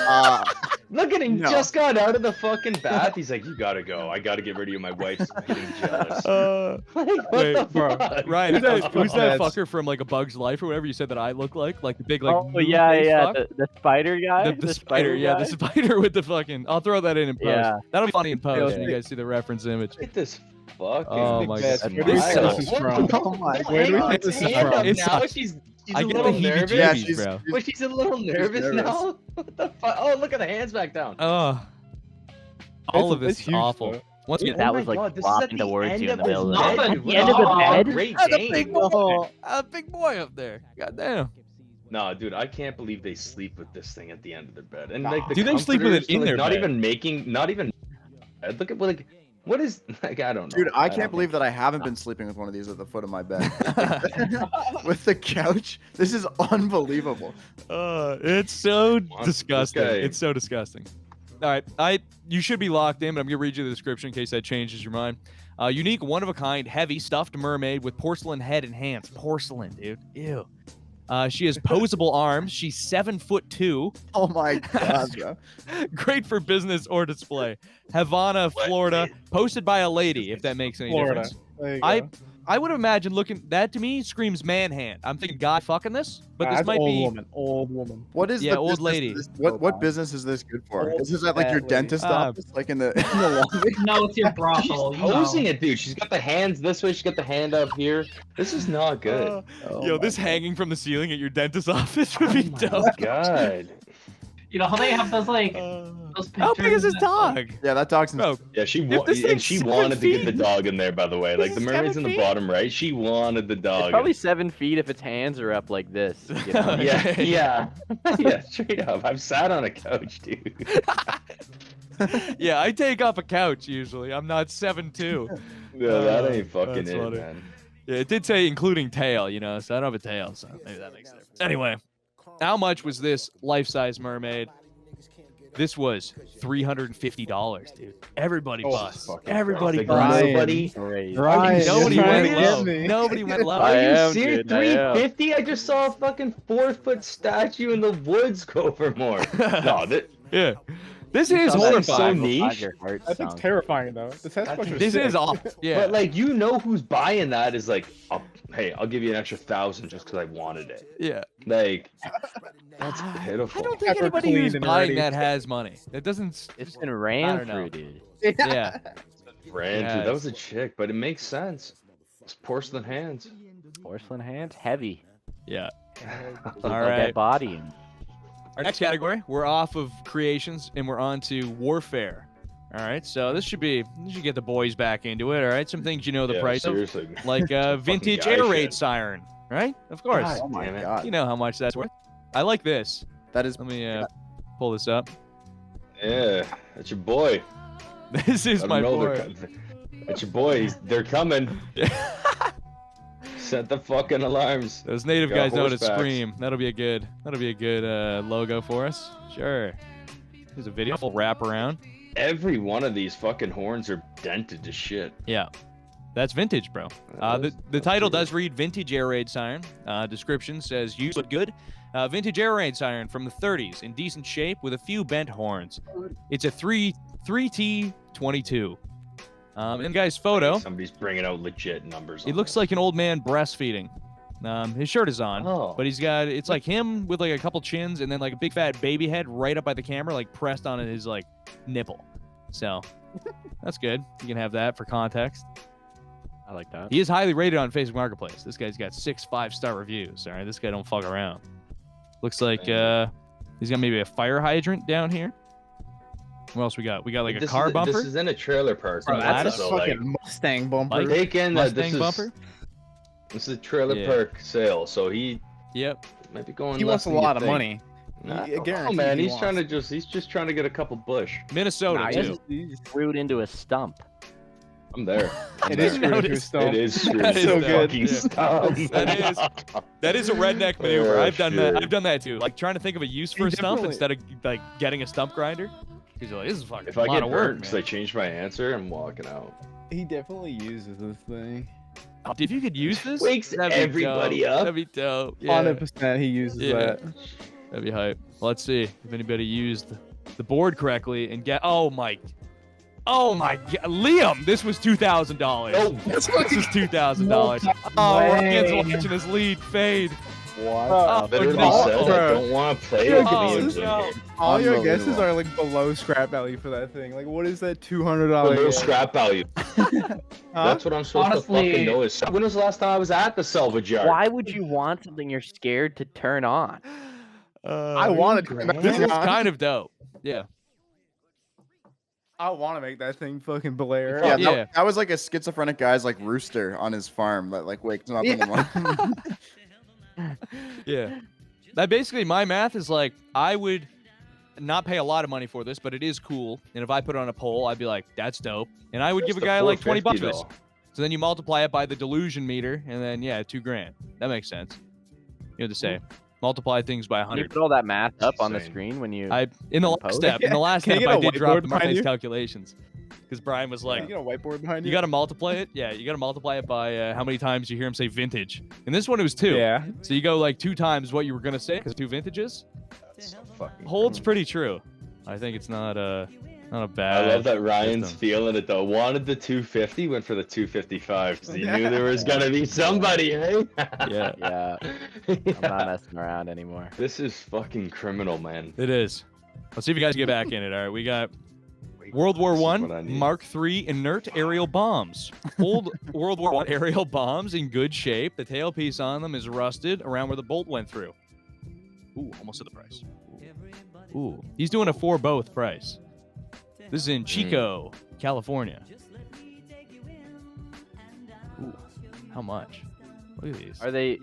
Look at him, No. just got out of the fucking bath. He's like, you gotta go. I gotta get rid of you. My wife's getting jealous. Like, what wait, the bro. fuck? Ryan, who's that That's- fucker from like A Bug's Life or whatever you said that I look like? Like the big like. Oh moo yeah, face yeah. fuck? The spider guy. The spider, yeah, guy? the spider with the fucking. I'll throw that in post. Yeah. That'll be funny in post. Yeah. when You guys see the reference image. Look at this fucking Oh my God. smile. Where do we think this is from? Oh my Where do we Hang think on, this is hand from? up It now. sucks. She's I a get little the nervous. Yeah, heebie-jeebies, she's- bro. But she's a little nervous nervous. now. What the fuck? Oh, look at the hands back down. All of this It's is huge, awful. though. Once again, That Oh was my like God, this is flopping at the towards end you in the of middle of his the bed. bed. Nothing. At the end of the Oh, bed. Great a game. big boy, a big boy up there. Goddamn. No, dude, I can't believe they sleep with this thing at the end of their bed. And like the Do they sleep with it comforters, in like, their not bed? even making, not even. Look at like, what is like? I don't know. Dude, I don't can't believe that I haven't been sleeping with one of these at the foot of my bed. With the couch, this is unbelievable. It's so Monster disgusting. guy. It's so disgusting. All right, you should be locked in, but I'm gonna read you the description in case that changes your mind. Unique, one of a kind, heavy, stuffed mermaid with porcelain head and hands. Porcelain, dude. Ew. She has posable arms. She's 7'2". Oh my god, bro. Great for business or display. Havana, Florida. Posted by a lady, if that makes any Florida. difference. There you I go. I would imagine looking that to me screams man hand. I'm thinking guy fucking this, but this That's might old be woman. Old woman. What is Yeah, the old business lady. This, what business is this good for? Old Is this at like your fat lady. dentist Uh, office, like in the laundry? No, it's your She's brothel. you know. posing it, dude. She's got the hands this way. She's got the hand up here. This is not good. Oh Yo, my this God. hanging from the ceiling at your dentist office would be Oh dope. my god. You know how they have those like those How big is pictures this that, like- dog? Yeah, that dog's in Bro, Yeah, she If this and thing's she 7 wanted to get the feet- dog in there. By the way, like This the is mermaid's 7 in the feet? bottom right. She wanted the It's dog. probably 7 feet if its hands are up like this. You know? Yeah, yeah, yeah. Straight up. I've sat on a couch, dude. yeah, I take off a couch usually. I'm not 7'2". No, that ain't fucking That's it, funny. man. Yeah, it did say including tail, you know, so I don't have a tail, so maybe that makes sense. Anyway, how much was this life-size mermaid? This was $350, dude. Everybody Oh, bust. fucking Everybody Like, bust. Ryan. nobody. Crazy. Ryan, Nobody you're went trying to low. get me. Nobody went low. Are you am, serious? dude, I am. 350? I just saw a fucking 4-foot statue in the woods go for more. No, that. Yeah. This is Sounds like so horrifying. neat. Your heart That thing's sunk. terrifying though. The Sasquatch are This sick. is awful. Yeah. But like, you know who's buying that is like, hey, I'll give you an extra 1,000 just because I wanted it. Yeah. Like, that's I pitiful. don't think Pepper anybody clean who's and buying ready. that has money. It doesn't. It's been I ran don't know. through, dude. Yeah. Ran Yeah, through. That was a chick, but it makes sense. It's porcelain hands. Porcelain hands, heavy. Yeah. Look All like right. that body. Our next category, we're off of creations and we're on to warfare. All right. So this should get the boys back into it. All right. Some things you know the Yeah, price of, seriously. like vintage guy air raid shit. siren. Right. Of course. God Oh my damn it. god. You know how much that's worth. I like this. That is Let me pull this up. Yeah, that's your boy. This is Let my 'em know boy. It's your boys. They're coming. Set the fucking alarms. Those native Got guys know how to horsebacks. scream. That'll be a good logo for us. Sure. Here's a video. Full wrap around. Every one of these fucking horns are dented to shit. Yeah. That's vintage, bro. The title does read Vintage Air Raid Siren. Description says, used but good. Vintage Air Raid Siren from the 30s, in decent shape with a few bent horns. It's a 3T22. And guy's photo, Somebody's bringing out legit numbers. it looks like an old man breastfeeding. His shirt is on, Oh. but he's got, it's like him with like a couple chins and then like a big fat baby head right up by the camera, like pressed on his like nipple. So that's good. You can have that for context. I like that. He is highly rated on Facebook Marketplace. This guy's got 6 5-star reviews. All right, this guy don't fuck around. Looks like he's got maybe a fire hydrant down here. What else we got? We got like a car bumper. This is in a trailer park. Bro, That's a so, like, fucking Mustang bumper. Like- take in that this Mustang is bumper. this is a trailer Yeah. park sale, so he Yep. might be going. He less wants a than you lot of think. money. Nah, I guarantee oh man, he he's trying wants. to he's just trying to get a couple bush. Minnesota Nah, too. he's- Screwed into a stump. I'm there. I'm It is there. screwed into a stump. It is screwed That into is a so fucking good. stump. That is a redneck maneuver. Oh, I've done that. shit. I've done that too. Like trying to think of a use for He a stump definitely- instead of like getting a stump grinder. He's like, this is fucking If a I lot get of burnt work, because man. I changed my answer, I'm walking out. He definitely uses this thing. Oh, if you could use this, Wakes that'd be everybody dope. up. That'd be dope. Yeah, 100% he uses Yeah. that. that'd be hype. Well, let's see if anybody used the board correctly and get. Oh my god, Liam, this was $2,000. Oh, This was $2,000. Oh, Ryan's watching his lead fade. What? Oh, literally no. said I Bro. don't want to play Dude, with Oh, games. no. All your Unbelievable. guesses are like below scrap value for that thing. Like, what is that $200? Below scrap value. Huh? That's what I'm supposed Honestly- to fucking know. Is when was the last time I was at the salvage yard? Why would you want something you're scared to turn on? I want to turn that This thing is on. kind of dope. Yeah. I want to make that thing fucking blare. Yeah, Yeah. that was like a schizophrenic guy's like rooster on his farm that like wakes him up in the morning. Yeah. That basically my math is like I would not pay a lot of money for this, but it is cool. And if I put it on a poll, I'd be like, that's dope. And I would give a Just guy like 20 bucks $450 for this. So then you multiply it by the delusion meter, and then yeah, $2,000. That makes sense. You know what to say. Multiply things by Can you 100. put all that math up on the Insane. screen when you? In the last Post? step, Can I step, get I a did drop whiteboard the behind Martin's you? calculations. Because Brian was like, You got a whiteboard behind you? you got to multiply it. Yeah, you got to multiply it by how many times you hear him say vintage. And this one it was 2. Yeah. So you go like 2 times what you were gonna say because 2 vintages. That's so fucking Holds cringe. pretty true. I think it's not a I bad. love that Ryan's system. feeling it though. Wanted the 250, went for the 255 because he knew there was gonna be somebody, eh? Yeah, Yeah, I'm not messing around anymore. This is fucking criminal, man. it is. Let's see if you guys get back in it. All right, we got Wait, World War this is One what I need. Mark III inert aerial bombs. Old World War One aerial bombs in good shape. The tailpiece on them is rusted around where the bolt went through. Ooh, almost at the price. Ooh, he's doing a for both price. This is in Chico, California. Ooh, how much? Look at these. Are they?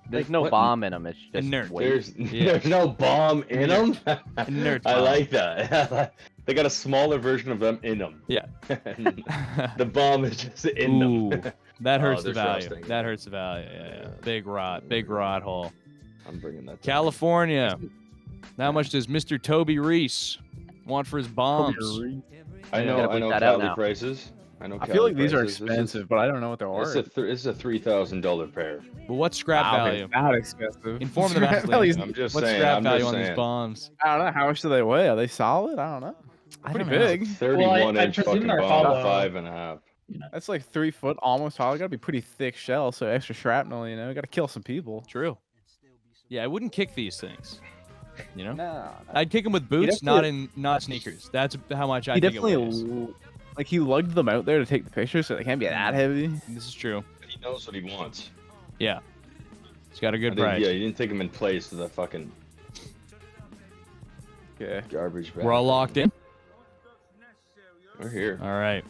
There's Like, no what- bomb in them. It's just Inert. weight. There's no bomb in them. Inert I bomb. like that. They got a smaller version of them in them. Yeah. The bomb is just in Ooh, them. that hurts they're the value. frosting. That hurts the value. Yeah. Big rod hole. I'm bringing that. down. California. How much does Mr. Toby Reese want for his bombs? I Yeah, know. gotta I know bleep that out Cali now. prices. I know. I feel like Cali these are prices. expensive, but I don't know what they're This worth. is a $3,000 pair. But what's scrap Wow, value? they're That expensive. Inform the Scrap masses. value's- I'm just What's saying. scrap I'm value just on these saying. bombs? I don't know. How much do they weigh? Are they solid? I don't know. I Pretty don't know. big. 31 I inch presume fucking they're bomb, hollow. 5.5. That's like 3 foot, almost hollow. Gotta be pretty thick shell, so extra shrapnel. You know, gotta kill some people. True. Yeah, I wouldn't kick these things. You know, No. I'd kick them with boots, definitely- not sneakers. That's how much I He think it definitely weighs. like he lugged them out there to take the pictures, so they can't be that heavy. This is true. He knows what he wants. Yeah, it's got a good I think- price. Yeah, you didn't take him in place to the fucking Okay. garbage bag. We're all locked in. We're here. All right.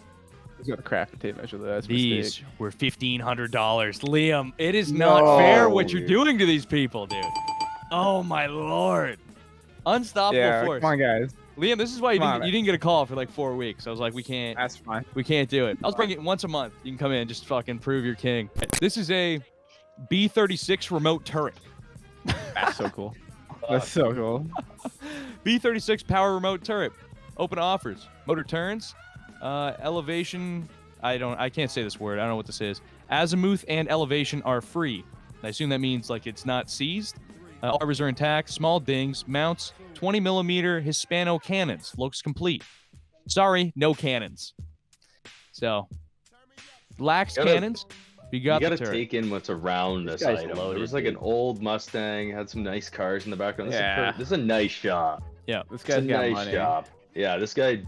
He's got a craft tape measure though. That's a These mistake. were $1,500. Liam, it is not No. fair what you're Dude. doing to these people, dude. Oh my lord. Unstoppable Yeah, force. come on, guys. Liam, this is why you Come on, didn't get a call for like 4 weeks. I was like, we can't That's fine. do it. I'll bring it once a month. You can come in and just fucking prove you're king. This is a B-36 remote turret. That's so cool. That's so cool. B-36 power remote turret. Open offers. Motor turns. Elevation. I can't say this word. I don't know what this is. Azimuth and elevation are free. I assume that means like it's not seized. Arbors are intact. Small dings. Mounts. 20mm Hispano cannons. Looks complete. Sorry, no cannons. So, lacks cannons. You gotta the turret. take in what's around this guy's item. loaded, There was like an dude. old Mustang, had some nice cars in the background. Yeah. This is a nice shop. Yeah, This It's guy's a got nice money. shop. Yeah, this guy.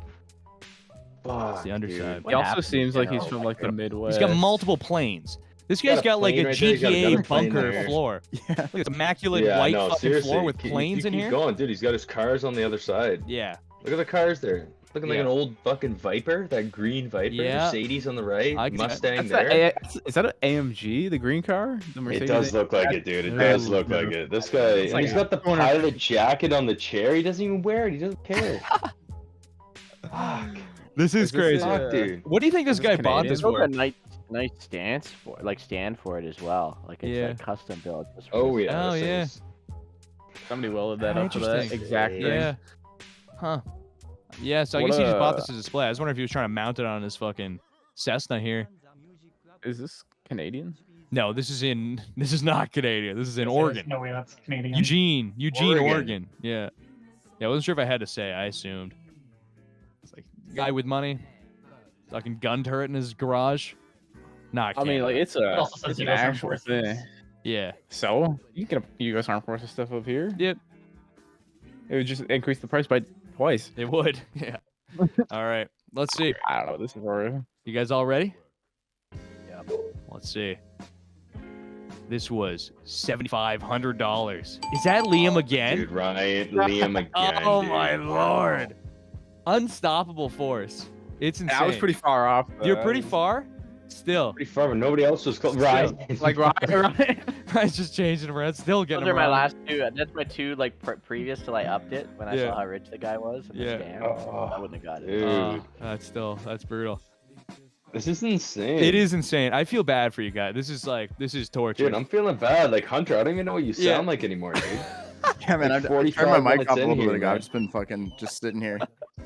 It's the underside. Dude. He What also happened seems to like him? he's from like the Midwest. He's got multiple planes. This He's guy's got a got like a plane right there, he's got GTA another plane bunker there. floor. Yeah. Look at this immaculate Yeah, white no, fucking seriously. floor with You planes in keep here. going, dude. He's got his cars on the other side. Yeah. Look at the cars there. Looking like Yeah. an old fucking Viper, that green Viper. Yeah. Mercedes on the right, I can- Mustang That's there. is that an AMG, the green car? The It Mercedes? does look like it, dude. It That's does look like beautiful. it. This guy, and like he's got the corner- pilot jacket on the chair. He doesn't even wear it. He doesn't care. Fuck. This is Is this crazy. a- Fuck, dude. What do you think this Is guy this bought Canadian? this There's a for? nice stand for it as well. Like it's Yeah. like custom built. just for Oh this. yeah. Oh, this yeah. is- Somebody welded that up for that Interesting. exact thing. Yeah. Huh. Yeah, so I What guess he just bought a- this as a display. I was wondering if he was trying to mount it on his fucking Cessna here. Is this Canadian? No, this is not Canadian. This is in There's Oregon. No way that's Canadian. Eugene, Oregon. Oregon. Yeah. Yeah, I wasn't sure if I had to say. I assumed. It's like guy with money, fucking gun turret in his garage. Not. I mean, like it's It also says it's an US Armed actual Forces. thing. Yeah. So you can get U.S. Armed Forces stuff up here. Yep. It would just increase the price by twice. It would. Yeah. All right. Let's see. I don't know. This is horrible. You guys all ready? Yep. Let's see. This was $7,500. Is that Liam again? Dude, Ryan, Liam again. Oh dude. my lord! Unstoppable force. It's insane. I was pretty far off. You're pretty far. Still, Pretty far, but nobody else was close. Ryan. Like right. I just changed it around. Still getting Those are them my wrong. last two. That's my two like previous till I upped it when I Yeah. saw how rich the guy was and Yeah. the scam. Oh, I wouldn't have got it. dude, That's brutal. this is insane. It is insane. I feel bad for you guys. This is torture. Dude, I'm feeling bad. Like Hunter, I don't even know what you Yeah. sound like anymore, dude. Yeah, man, Like I've 45 turned my mic minutes off a in little bit here, ago. man. I've just been fucking just sitting here,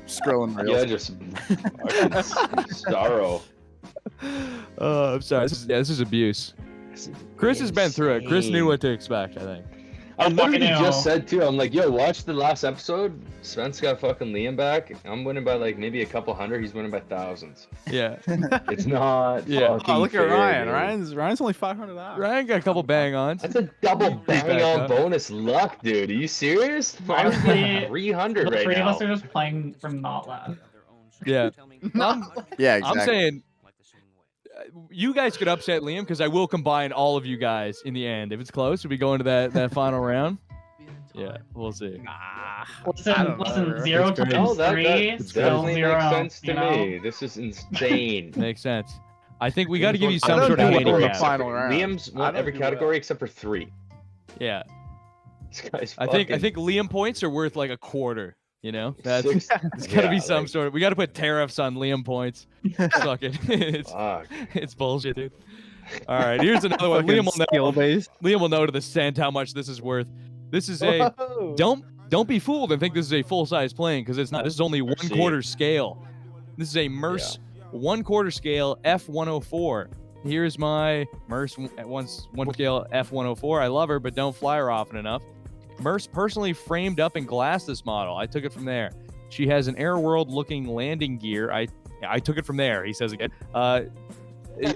scrolling reels. Yeah, just fucking sorrow. I'm sorry. This is abuse. Chris has been through it. Chris knew what to expect, I think. I literally Fucking hell. just said too. I'm like, yo, watch the last episode. Spence got fucking Liam back. I'm winning by like maybe a couple hundred. He's winning by thousands. Yeah. It's not. Yeah. fucking Oh, look at fair, Ryan. dude. Ryan's only $500. Ryan got a couple bang-ons. That's a double He's back bang on up. bonus luck, dude. Are you serious? Honestly, 300 The right three of now. us are just playing for not laugh. Yeah. Yeah, I'm exactly. saying you guys could upset Liam because I will combine all of you guys in the end. If it's close, if we go into that final round. Yeah, we'll see. I Listen, don't know, listen, bro. 0 It's crazy. times Oh, that 3, still definitely 0. makes sense to you know? me. This is insane. Makes sense. I think we got to give you I some don't sort of do well in the handicap. final round. Liam's I won don't every do well. category except for 3. Yeah, This guy's I think Liam points are worth like a quarter. You know, that's Six- it's got to be yeah, some like- sort of. We got to put tariffs on Liam points. Fuck it. Fuck. It's bullshit, dude. All right, here's another one. Fucking Liam will know. skill-based. Liam will know to the cent how much this is worth. This is a don't be fooled and think this is a full-size plane because it's not. This is only Mercy. 1/4 scale. This is a Merce 1/4 scale F104. Here's my Merce one scale F104. I love her, but don't fly her often enough. Merce personally framed up and glassed this model. I took it from there. She has an Air World looking landing gear. I took it from there. He says again.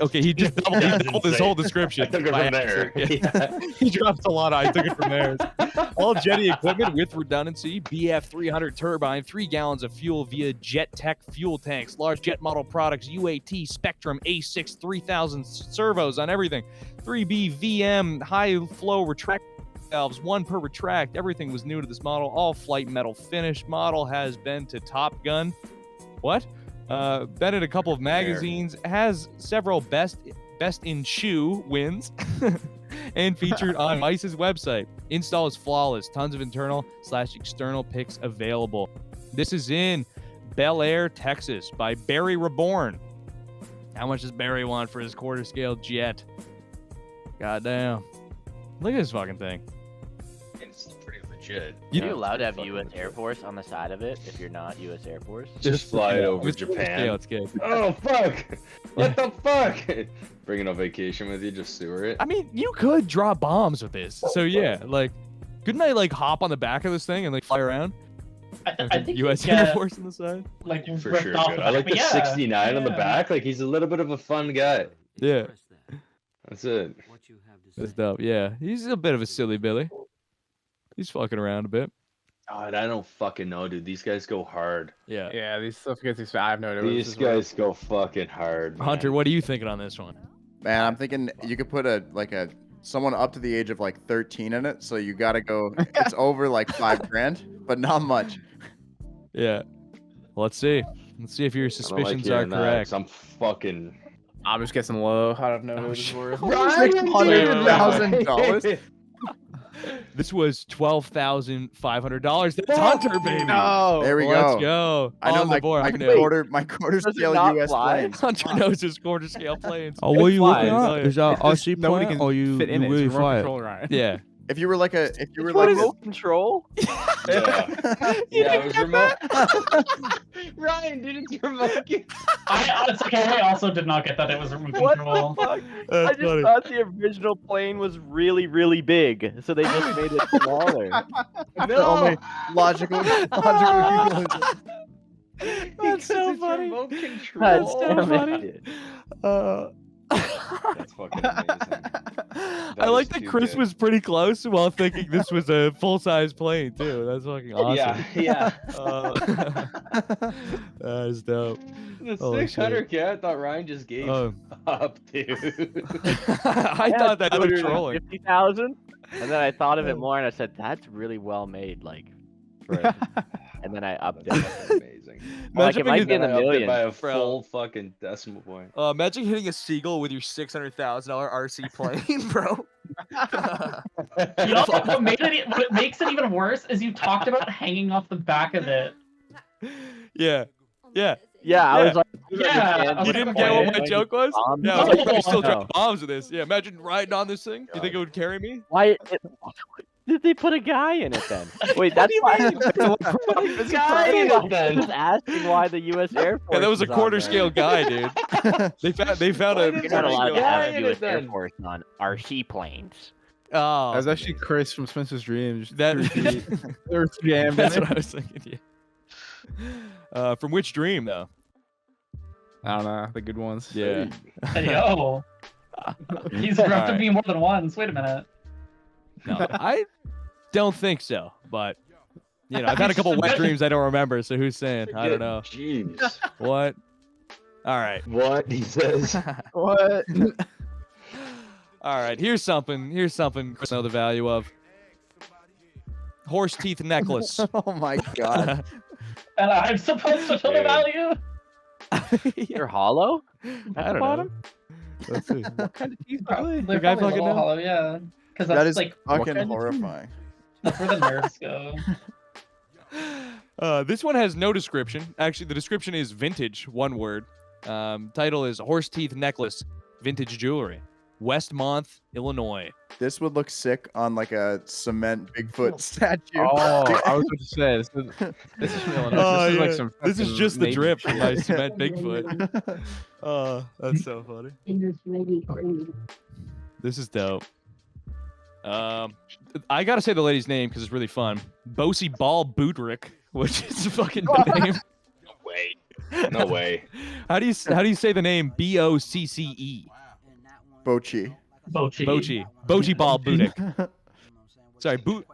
Okay, he just doubled his whole description. I took it by from there. accident. Yeah. Yeah. He drops a lot. I took it from there. All jetty equipment with redundancy, BF 300 turbine, 3 gallons of fuel via Jet Tech fuel tanks, large jet model products, UAT, Spectrum, A6 3000 servos on everything, 3B VM, high flow retract valves, 1 per retract. Everything was new to this model. All flight metal finish. Model has been to Top Gun. What? Been in a couple of magazines. Has several best in shoe wins. And featured on Mice's website. Install is flawless. Tons of internal/external pics available. This is in Bel Air, Texas, by Barry Reborn. How much does Barry want for his quarter scale jet? Goddamn. Look at this fucking thing. It's pretty legit. Are you allowed to have U.S. Air Force on the side of it if you're not U.S. Air Force? Just fly it over With Japan. Yeah, it's good. Oh fuck! What the fuck? Bringing a vacation with you, just sewer it. I mean, you could draw bombs with this. So yeah, like, couldn't I like hop on the back of this thing and like fly around? I think U.S. you get, Air Force on the side. like For ripped sure, off good. the I like back, the but 69 on the yeah. back. Like he's a little bit of a fun guy. Yeah, That's it. that's dope. Yeah, he's a bit of a silly Billy. He's fucking around a bit. God, I don't fucking know, dude. These guys go hard. Yeah. Yeah, these stuff gets expensive. I have no idea. what this These is worth. guys go fucking hard. Man. Hunter, what are you thinking on this one? Man, I'm thinking you could put someone up to the age of like 13 in it, so you gotta go. It's over like $5,000, but not much. Yeah. Well, let's see. Let's see if your I don't like suspicions are hearing that, 'cause correct. I'm fucking. I'm just guessing low. I don't know what this is worth. $600,000. This was $12,500. That's Hunter, baby. No. There we Let's go. go. I know On the board. my Hunter quarter Does it scale not U.S. fly? planes. Hunter knows his quarter scale planes. Oh, what are you looking flies. at? Is that RC Nobody plane can or you fit in it. really It's remote fly it? control, right? Yeah. If you were like a Remote control? Yeah, yeah, it was remote. Ryan, dude, it's remote. It's okay. I also did not get that it was remote What control. the fuck? I That's just funny. thought the original plane was really, really big, so they just made it smaller. The only logical conclusion. That's so funny. Remote control. God so damn funny. it. That's fucking amazing. I That like is that too Chris good. was pretty close while thinking this was a full-size plane too. That's fucking awesome. Yeah, yeah. That is dope. The Holy shit. 600K, I thought Ryan just gave Oh. up, dude. I thought that was trolling. 50,000, and then I thought of it more, and I said, "That's really well made." Like, and then I upped it. That's amazing. Like, Imagine it might hitting- be in the I upped it millions. by a bro. full fucking decimal point. Imagine hitting a seagull with your $600,000 RC plane, bro. You know what makes it even worse is you talked about hanging off the back of it. Yeah. Yeah. Yeah, I was like, Yeah, I was You like, didn't get what my okay. joke was? Bombs? Yeah, I was like, No. I still No. drop bombs with this. Yeah, imagine riding on this thing. You think it would carry me? Why did they put a guy in it then? Wait, that's why. This guy in it I was asking why the U.S. Air Force. Yeah, that was a on quarter there. scale guy, dude. They found a. Why You're not allowed to Yeah, have it U.S. is Air then. Force on RC planes. Oh, That was actually Chris from Spencer's Dreams. that. They were jammed. That's what I was thinking. Yeah. From which dream though? I don't know. The good ones. Yeah. Yo. He's interrupted me more than once. Wait a minute. No, I don't think so. But you know, I've had a couple wet dreams I don't remember. So who's saying? I don't know. Jeez. What? All right. What he says. What? All right. Here's something Chris know the value of. Horse teeth necklace. Oh my god. And I'm supposed to know the Dude. value? They're hollow. I At don't the know. bottom. Let's see. What kind of teeth? They're The guy probably a fucking little knows. hollow, yeah. Because That that's is like fucking kind of horrifying. that's where the nerves go. This one has no description. Actually, the description is vintage, one word. Title is Horse Teeth Necklace, Vintage Jewelry, Westmont, Illinois. This would look sick on like a cement Bigfoot statue. Oh, I was going to say this is from Illinois. This is like some. This is fucking just the Navy drip shit. from my cement Bigfoot. That's so funny. This is dope. I gotta say the lady's name because it's really fun. Bosie Ball Boudrick, which is a fucking name. No way. No way. How do you say the name Bocce? Bochi. Bochi. Bochi Ball Boudrick. Sorry, boot.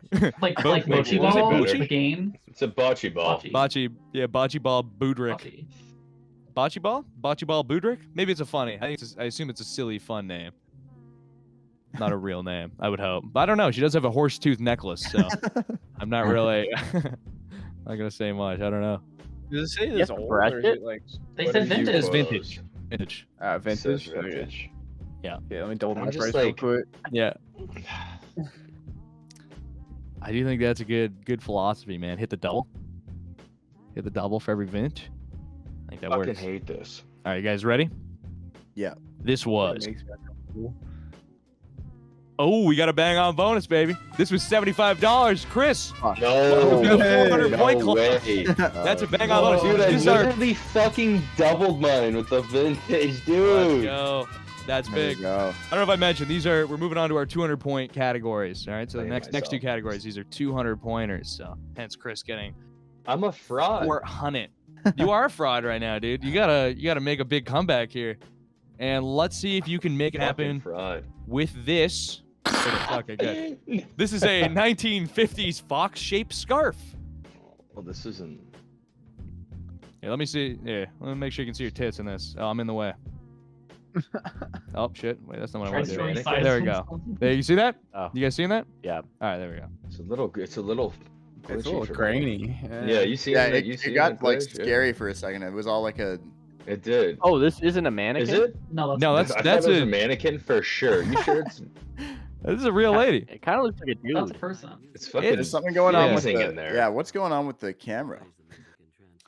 Like Wait, Bochi was it Ball, better? the game. It's a bocce ball. Bocce. Bocce Ball Boudrick. Bocce. Bocce Ball? Bocce Ball Boudrick? Maybe it's a funny. I assume it's a silly, fun name. Not a real name, I would hope. But I don't know. She does have a horse tooth necklace, so I'm not really. Not gonna say much. I don't know. Does it say You this have to old brush or is it? it like They What said did you vintage. It's quote? vintage. Vintage. vintage? Says Okay. vintage. Okay, let me double I'm my just price real like- quick. Yeah. I do think that's a good philosophy, man. Hit the double. Hit the double for every vint. I think that Fucking works. hate this. All right, you guys ready? Yeah. This was. Makes me uncomfortable. Oh, we got a bang on bonus, baby. This was $75. Chris. No, Welcome to the 400 point no club. way. That's a bang on bonus. Dude, I These are- literally fucking doubled mine with the vintage, Let's dude. go. That's There you big. go. I don't know if I mentioned these are. We're moving on to our 200 point categories. All right, so the Blame next two myself. categories. These are 200 pointers. So hence Chris getting I'm a fraud. 400. You are a fraud right now, dude. You gotta make a big comeback here, and let's see if you can make it Fucking happen fraud. with this. Where the fuck I get? This is a 1950s fox-shaped scarf. Well, this isn't. Yeah, let me see. Yeah, let me make sure you can see your tits in this. Oh, I'm in the way. Oh shit! Wait, that's not what I Try want to do. showing There size we from go. something. There, you see that? Oh. You guys seeing that? Yeah. All right, there we go. It's a little. It's a little. It's a glitchy little for me. grainy. Yeah, you see Yeah, it. it, You it see got it, like Glitch? Yeah. scary for a second. It was all like a. It did. Oh, this isn't a mannequin. Is it? No, No, I that's thought that's it was a a mannequin for sure. You sure it's? this is a real lady. It kind of looks like a that's a dude. person. It's fucking. There's something going on with freezing the. in there. Yeah, what's going on with the camera?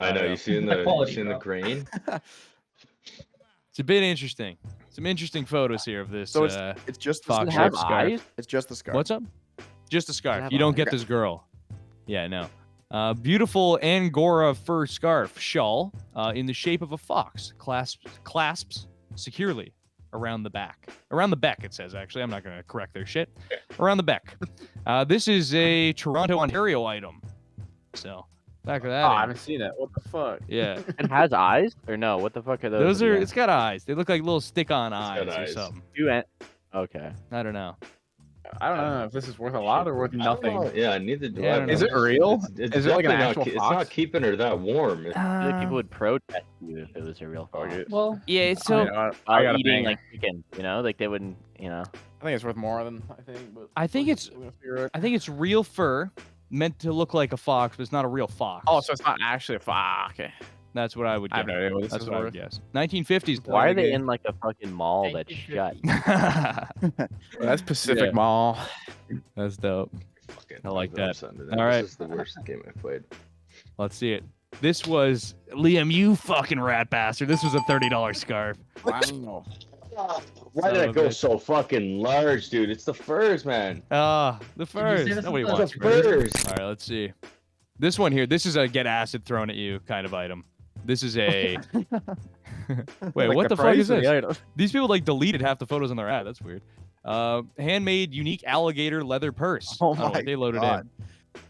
I know. You see in The the. You quality, see in the bro. grain. It's a bit interesting. Some interesting photos here of this. So it's just the Fox Does it scarf. have shaped scarf. eyes? It's just the scarf. What's up? Just a scarf. have You don't eyes. get this girl. Yeah, no. Beautiful Angora fur scarf shawl in the shape of a fox. Clasps securely around the back. Around the beck, it says, actually. I'm not going to correct their shit. Around the beck. This is a Toronto, Ontario item. So, back of that. Oh, I end. haven't seen it. What the fuck? Yeah. It has eyes or no? What the fuck are those? Those are, again? it's got eyes. They look like little stick-on eyes got or eyes. something. Okay. I don't know. I don't know if this is worth a lot or worth nothing. Yeah, neither do Yeah, I I. don't Is know. it real? It's Is it like an definitely not actual It's fox? not keeping her that warm. I feel like people would protest you if it was a real fox. Well, Yeah, it's I, so. know, I While got a eating banger. like chicken, you know, like they wouldn't, you know. I think it's worth more than I think. But I think it's- we're gonna figure it. I think it's real fur, meant to look like a fox, but it's not a real fox. Oh, so it's not actually a fox. Okay. That's what I would I have guess. no idea what this That's is what I would worth. guess. 1950s. Why are they idea. in like a fucking mall that's shut? That's Pacific Yeah. Mall. That's dope. Fucking I like that. Sunday. All right. This is the worst game I played. Let's see it. This was Liam, you fucking rat bastard. This was a $30 scarf. Wow. Why Son did of it a go bitch. so fucking large, dude? It's the furs, man. Ah, the you say furs. this Nobody is wants The furs. furs. All right, let's see. This one here. This is a get acid thrown at you kind of item. This is a. Wait, Like what the fuck price is of the this? item. These people like deleted half the photos on their ad. That's weird. Handmade unique alligator leather purse. Oh I don't know what my they loaded God. in.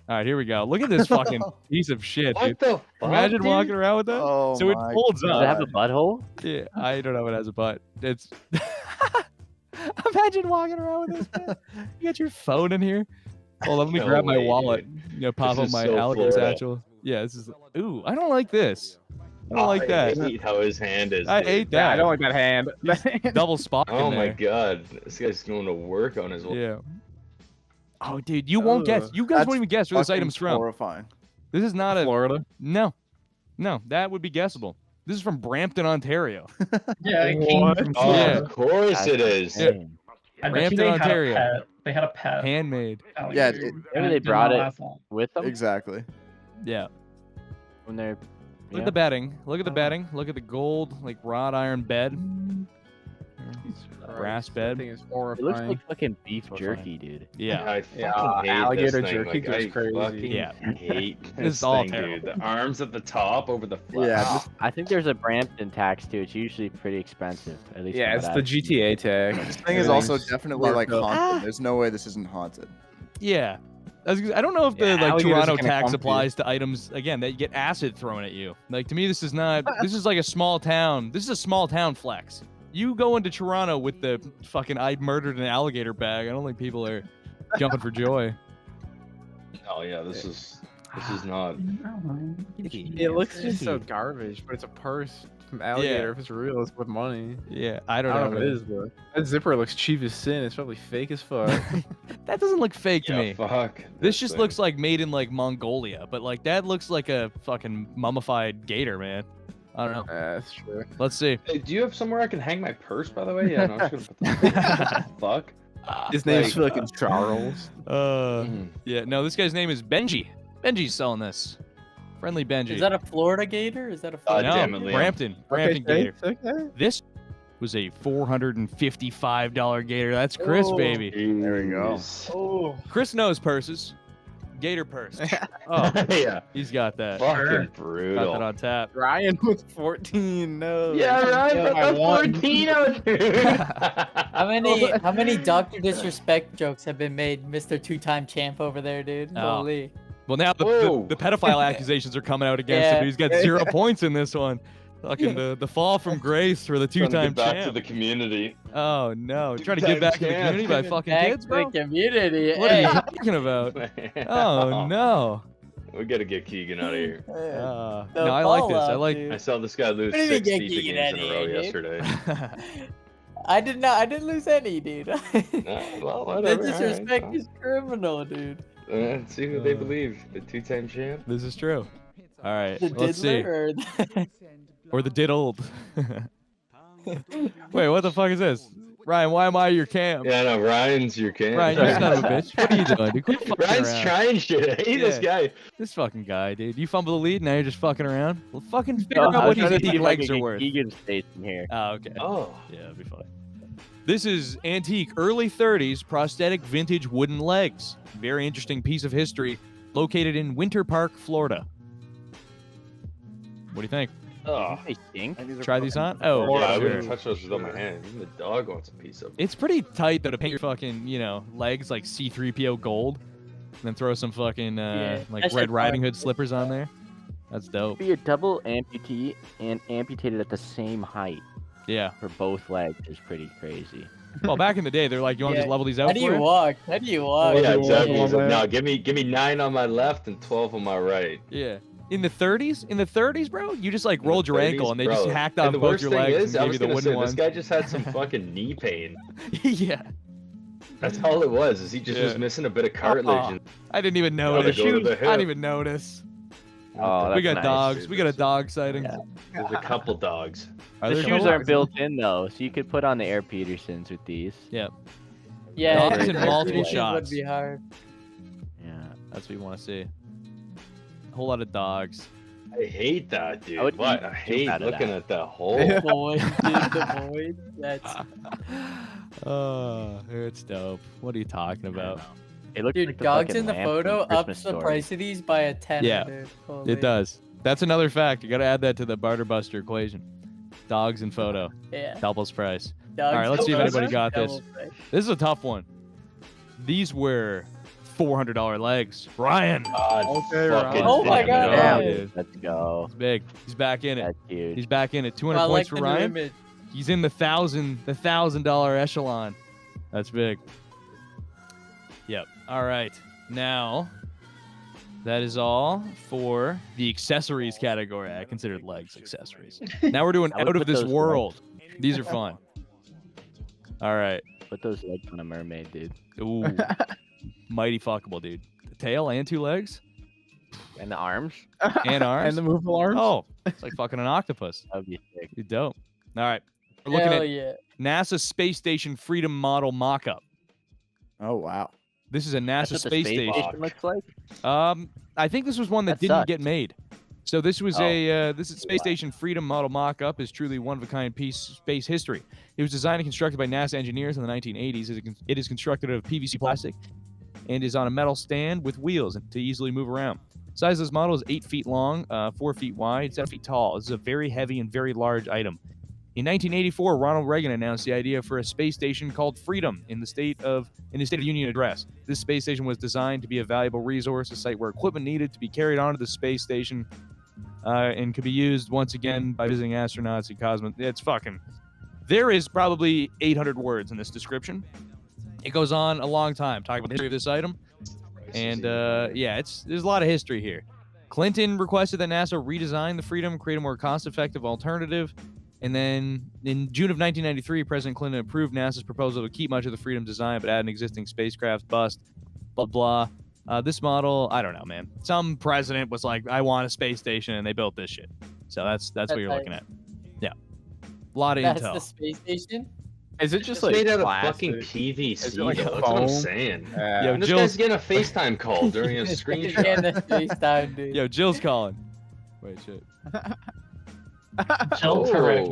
All right, here we go. Look at this fucking piece of shit, dude. What the fuck? Imagine dude? walking around with that. Oh So it my folds Does up. it have a butthole? Yeah, I don't know if it has a butt. It's. Imagine walking around with this. Man. You got your phone in here. Hold on, let me No grab my way, wallet. dude. You know, pop This up is my so alligator Florida. satchel. Yeah, this is. Ooh, I don't like this. I don't Oh, like that. I hate how his hand is. I dude. hate Yeah, I that. don't like that hand. Double spot Oh in my there. god, this guy's going to work on his. Yeah. Oh, dude, you won't guess. Ugh. You guys That's won't even guess where this Fucking item's from. horrifying. This is not a. Florida. No, that would be guessable. This is from Brampton, Ontario. yeah, it came What? from Oh, Yeah. of course it is. Yeah. Dang. I bet you Brampton, they Ontario. had a pet. They had a pet. Handmade. Yeah, alligator, it- and Maybe they did brought not it last long. with them Exactly. Yeah. when they're. Look at the bedding. Look at the bedding. Look at the gold, like wrought iron bed. Brass That bed. thing is It looks horrifying. like fucking beef Horrifying. jerky, dude. Yeah. I fucking Yeah, hate alligator this thing. jerky goes I crazy. fucking Yeah. hate This this is all thing, terrible. dude. The arms at the top over the flat. Yeah, Ah, I think there's a Brampton tax too. It's usually pretty expensive. At least Yeah, from it's what the I've- GTA tag. This thing is also Everything's definitely like marked up. haunted. There's no way this isn't haunted. Yeah. I don't know if the Yeah, like alligators Toronto are kinda tax comfy. applies to items again that you get acid thrown at you. Like to me, this is not. This is like a small town. This is a small town flex. You go into Toronto with the fucking I murdered an alligator bag. I don't think people are jumping for joy. Oh yeah, this is not. It looks just so garbage, but it's a purse from alligator. Yeah. If it's real, it's worth money. Yeah, I I don't don't know know. if it is, but that zipper looks cheap as sin. It's probably fake as fuck. That doesn't look fake to Yeah, me. fuck. This just thing. looks like made in like Mongolia, but like that looks like a fucking mummified gator, man. I don't know. That's true. Let's see. Hey, do you have somewhere I can hang my purse, by the way? Yeah, no, I'm just gonna put the fuck. His name's Like- fucking Charles. Mhm. Yeah, no, this guy's name is Benji. Benji's selling this. Friendly Benji. Is that a Florida gator? Is that a God Florida? no, damn it, Liam. Brampton Okay, Gator. okay. This was a $455 gator. That's Chris, Oh. baby. There we go. Jeez. Oh. Chris knows purses. Gator purse. Oh, Yeah. he's got that. Fucking Got that brutal. on tap. Ryan with 14. No. Yeah, right. Yeah, Put I the won. 14 out there. How many Dr. Disrespect jokes have been made, Mr. Two-time champ over there, dude? Oh. Holy. Well, now the Whoa. pedophile accusations are coming out against him. Yeah. He's got 0 points in this one. Fucking the fall from grace for the Trying to two-time get back to champ. the community. Oh no, trying to give back to the Two-time community by champ. fucking Back kids, to bro. the community. What are you Hey. talking about? Oh no. We gotta get Keegan out of here. The No, I like this. fallout, I like. dude. I saw this guy lose What do you mean 6 get FIFA Keegan games out in a of row here, dude? yesterday. I didn't lose any, dude. Well, The whatever. disrespect is criminal, dude. Let's see who they believe. The 2-time champ. This is true. All right, The let's see. diddler Or the diddled. Wait, what the fuck is this? Ryan, why am I your cam? Yeah, no, Ryan's your camp. Ryan, you son of a bitch. What are you doing, dude? Quit fucking Ryan's around. trying shit. I hate this guy. This fucking guy, dude. You fumble the lead, now you're just fucking around. Well, fucking figure No, out I what was trying to these see if I legs could are get worth. Keegan's face in here. Oh, okay. Oh. Yeah, it'll be fine. This is antique, early 30s prosthetic vintage wooden legs. Very interesting piece of history, located in Winter Park, Florida. What do you think? Oh. They stink. Try these on? Oh, Yeah, I sure. wouldn't touch those with my hand. Even the dog wants a piece of it. It's pretty tight though to paint your fucking, legs like C-3PO gold, and then throw some fucking Yeah, like that Red shit's Riding hard. Hood slippers on there. That's dope. Be a double amputee and amputated at the same height Yeah. for both legs is pretty crazy. Well, back in the day, they're like, you want to just Yeah. level these out How for do you you? walk? How do you walk? Oh, yeah, Yeah, exactly. yeah, He's like, yeah. no, give me 9 on my left and 12 on my right. Yeah. In the 30s, bro, you just like In the rolled your 30s, ankle and they just bro. hacked And off the both worst your thing legs is, and I gave was you the gonna wooden say, ones. this guy just had some fucking knee pain. Yeah. That's all it was. Is he just was Yeah. missing a bit of cartilage? Aw. And I didn't even gotta notice. go to the I didn't hip. even notice. Oh, We that's got nice. dogs. We got a dog sighting. Yeah. There's a couple dogs. Are The there shoes dogs? aren't built in though, so you could put on the Air Petersons with these. Yeah, Dogs and that multiple would shots. be hard. Yeah. That's what you want to see. A whole lot of dogs. I hate that, dude. I would What? eat I the hate shit out of looking that. at that hole. The void, dude, the void. That's Oh, it's dope. What are you talking about? It looks dude. like the Dogs fucking in the lamp from photo ups Christmas the Story. price of these by a 10. Yeah, Dude. Holy. It does. That's another fact. You got to add that to the BarterBuster equation. Dogs and photo. Yeah. Doubles price. Dogs All right, let's see if double anybody price, got this. double price. This is a tough one. These were $400 legs. Ryan. God, Okay, fucking Oh my damn God, it. Yeah, Ryan. dude. Let's go. It's big. He's back in it. That's huge. He's back in it. 200 I points like for the new Ryan. image. He's in the $1,000 echelon. That's big. Yep. All right. Now, that is all for the accessories category. I considered legs accessories. Now we're doing I would out of put this those world. These are fun. All right. Put those legs on a mermaid, dude. Ooh. Mighty fuckable, dude. The tail and 2 legs And the arms. and arms. And the movable arms. Oh, it's like fucking an octopus. That would be sick. You're dope. All right. We're looking Hell at yeah. NASA Space Station Freedom model mock-up. Oh wow. This is a That's NASA what the space station. looks like. I think this was one that That didn't sucks. get made. So this was Oh. this is Space Station Freedom model mock-up is truly one of a kind piece of space history. It was designed and constructed by NASA engineers in the 1980s. It is constructed of PVC plastic and is on a metal stand with wheels to easily move around. Size of this model is 8 feet long, 4 feet wide, 7 feet tall. This is a very heavy and very large item. In 1984, Ronald Reagan announced the idea for a space station called Freedom in the State of Union address. This space station was designed to be a valuable resource, a site where equipment needed to be carried onto the space station and could be used once again by visiting astronauts and cosmonauts. It's fucking. There is probably 800 words in this description. It goes on a long time talking about the history of this item, and yeah, there's a lot of history here. Clinton requested that NASA redesign the Freedom, create a more cost-effective alternative. And then in June of 1993, President Clinton approved NASA's proposal to keep much of the Freedom design, but add an existing spacecraft bust, blah, blah. This model, I don't know, man. Some president was like, I want a space station, and they built this shit. So that's what you're looking at. Yeah. A lot of That's intel. the space station. Is it It's just like made out of plastic? fucking PVC. Is it like though. a That's what I'm foam? saying. Yo, And this Jill's- guy's getting a FaceTime call during a Yeah, screenshot. the FaceTime, dude. Yo, Jill's calling. Wait, shit. Jill correct.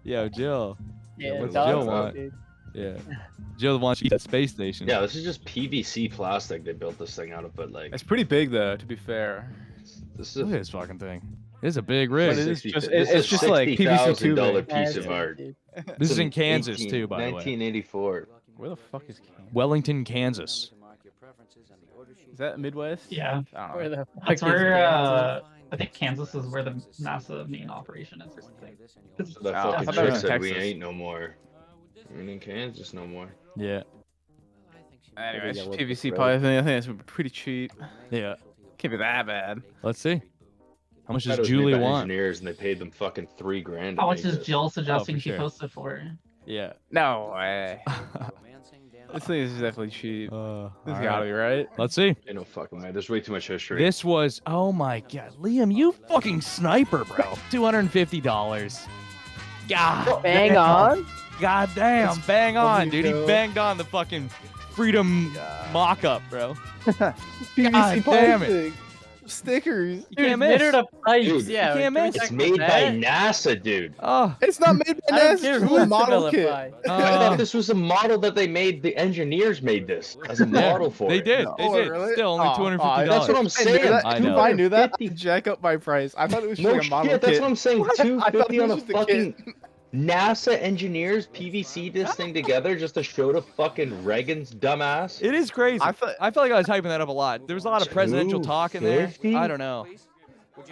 Yo, Jill. Yeah, what's dogs, Jill want? dude. Yeah. Jill wants to eat at space station. Yeah, this is just PVC plastic they built this thing out of, but like It's pretty big though, to be fair. this Look is at this fucking thing. This is a big rig. But it is $60 just- this it's is just like PVC tubing. $60,000 piece That's of art. dude. This is It's in Kansas 18 too, by the way. 1984. Where the fuck is Kansas? Wellington, Kansas. Is that Midwest? Yeah. I don't Where know. the That's fuck is where Kansas? I think Kansas is where the NASA main operation is or something. So that Oh, I fucking thought that was chick said we Texas. ain't no more. We're in Kansas no more. Yeah. Anyway, it's Yeah, just what's PVC the pipe thing. I think it's pretty cheap. Yeah. Can't be that bad. Let's see. How much I thought does it was made Julie by want? Engineers and they paid them fucking $3,000. to How much make is this. Jill suggesting for she sure. posted for? Yeah. No way. This thing is definitely cheap. This all gotta right. be right. Let's see. Ain't no fucking way. There's way too much history. This was, oh my god, Liam, you fucking sniper, bro. $250. God, Bang damn. on. God damn, bang on, dude. He go. banged on the fucking freedom mock-up, bro. PVC God damn it. thing. Stickers. You Dude, can't made miss. her the pipes. Dude, Yeah, you can't give me miss. a It's second made for by that. NASA, dude. Oh, It's not made by I don't NASA. care It's who a it's model kit. developed by. I thought this was a model that they made. The engineers made this as a model for they it. did. No, They did. really? Still only Oh, $250. That's what I'm I knew saying. that. I If know. I knew that, I'd jack up my price. I thought it was just No like a model shit, kit. that's what I'm saying. I thought $250 it on was a just a fucking kit. NASA engineers PVC this thing together just to show to fucking Reagan's dumbass. It is crazy. I I thought feel like I was hyping that up a lot. There was a lot of presidential talk in there. 250? I don't know. you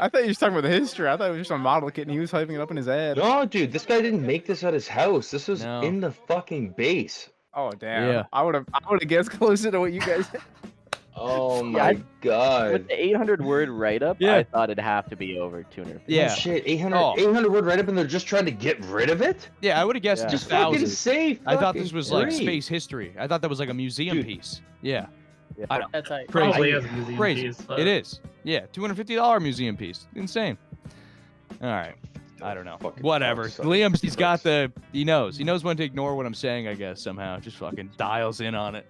were just talking about the history. I thought it was just a model kit and he was hyping it up in his ad. No, dude, this guy didn't make this at his house. This was No. in the fucking base. Oh damn. Yeah. I would have guessed closer to what you guys said. Oh Yeah, my god. With the 800-word write-up, Yeah. I thought it'd have to be over 250. Oh, Yeah. shit, 800, Oh. 800 word write up and they're just trying to get rid of it? Yeah, I would have guessed Yeah. Just fucking thousands. say I thought this fucking was like free. space history. I thought that was like a museum Dude. piece. Yeah. Yeah. I don't. That's like Crazy. Probably is a museum Crazy. piece, but It is. Yeah, $250 museum piece. Insane. All right. I don't know. Fucking Whatever. sucks. Liam's he's got the he knows. He knows when to ignore what I'm saying, I guess, somehow. Just fucking dials in on it.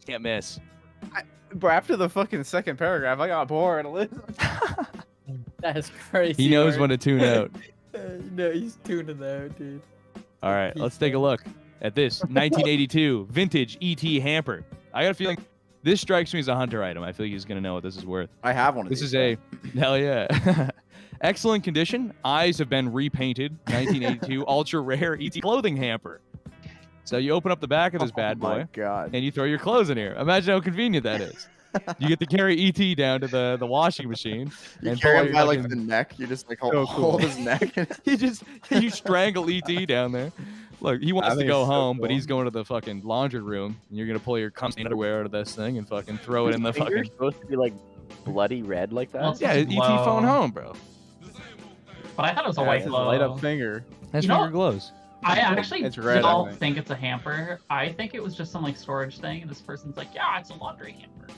Can't miss. Bro, after the fucking second paragraph, I got bored. that's crazy. He knows when word. to tune out. No, he's tuning out, dude. All right, let's take a look at this 1982 vintage ET hamper. I got a feeling this strikes me as a hunter item. I feel like he's gonna know what this is worth. I have one of This these. is a hell yeah. Excellent condition. Eyes have been repainted. 1982 ultra rare ET clothing hamper. So you open up the back of this bad Oh my boy god. and you throw your clothes in here. Imagine how convenient that is. You get to carry ET down to the washing machine You and carry pull him by your like fucking- the neck. You just like So hold cool. his neck. you strangle ET down there. Look, he wants to think go it's so home, but cool. he's going to the fucking laundry room, and you're gonna pull your cum stained underwear out of this thing and fucking throw it in the Finger's fucking supposed to be like bloody red like that. Well, yeah, ET Whoa. phone home, bro. But I thought it was a Yeah, white it's a glow. light up finger. That's You know- finger glows. I actually It's red, I don't think. think it's a hamper. I think it was just some like storage thing, and this person's like, yeah, it's a laundry hamper.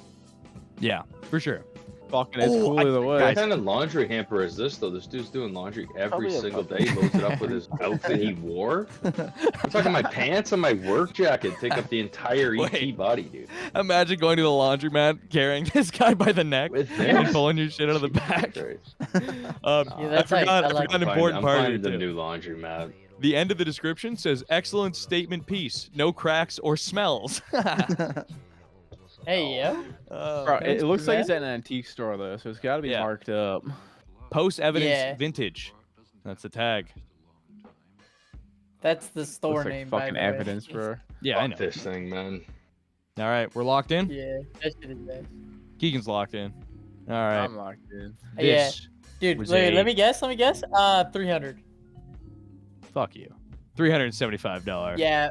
Yeah, for sure. Fucking it's Oh, cool I- either way. What kind of laundry hamper is this though? This dude's doing laundry every Probably a single fucking- day. Loads it up with his outfit he wore. I'm talking my pants and my work jacket take up the entire ET Wait. body, dude. Imagine going to the laundromat carrying this guy by the neck With and this. pulling your shit out of the back. Christ. Yeah, that's I like- forgot, I I like- forgot an important I'm part finding here the too. new laundromat. The end of the description says excellent statement piece, no cracks or smells. Hey, yeah. Bro, it looks like bad. it's at an antique store though, so it's got to be Yeah. marked up. Post evidence Yeah. vintage. That's the tag. That's the store Looks like name. by fucking the way. evidence, bro. Yeah, I Fuck know. this thing, man. All right, we're locked in. Yeah, that shit is bad. Keegan's locked in. All right. I'm locked in. Yeah. This Dude, was wait, a- let me guess. 300. fuck you. $375. Yeah.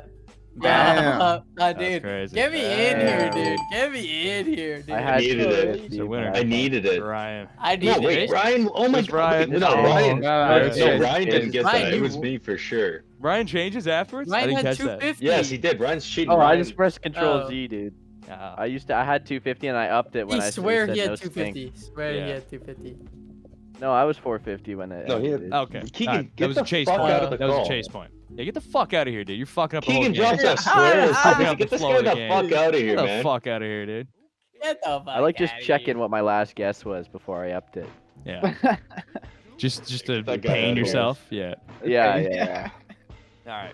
Damn. Dude. crazy. Get me in here, Damn. dude. Get me in here, dude. I had needed to it. be It's a winner. back. I needed it. Ryan. I No, need wait, it. Ryan. Oh my Just god. Ryan. No, Oh, Ryan. no, No, it's- Ryan didn't get Ryan, that. It you- was me for sure. Ryan changes afterwards? I Mine didn't had catch that. 250. Yes, he did. Ryan's cheating. Oh, I Ryan. just pressed Control Oh. Z, dude. Ah. I had 250 and I upped it when He I swear said he no had stink. 250. Swear Yeah. he had 250. No, I was 450 when it. No, he had- ended. Okay. Keegan, All right, get that was a the chase fuck point. out of the that was call. a chase point. Yeah, get the fuck out of here, dude. You're fucking up the Keegan whole game. drops that swear. Fucking up Get the this flow guy of the the game. fuck out of here, Get the man. fuck out of here, dude. Get the fuck I like just outta checking here. what my last guess was before I upped it. Yeah. just to That guy pain out of here. yourself. Yeah. Yeah. All right.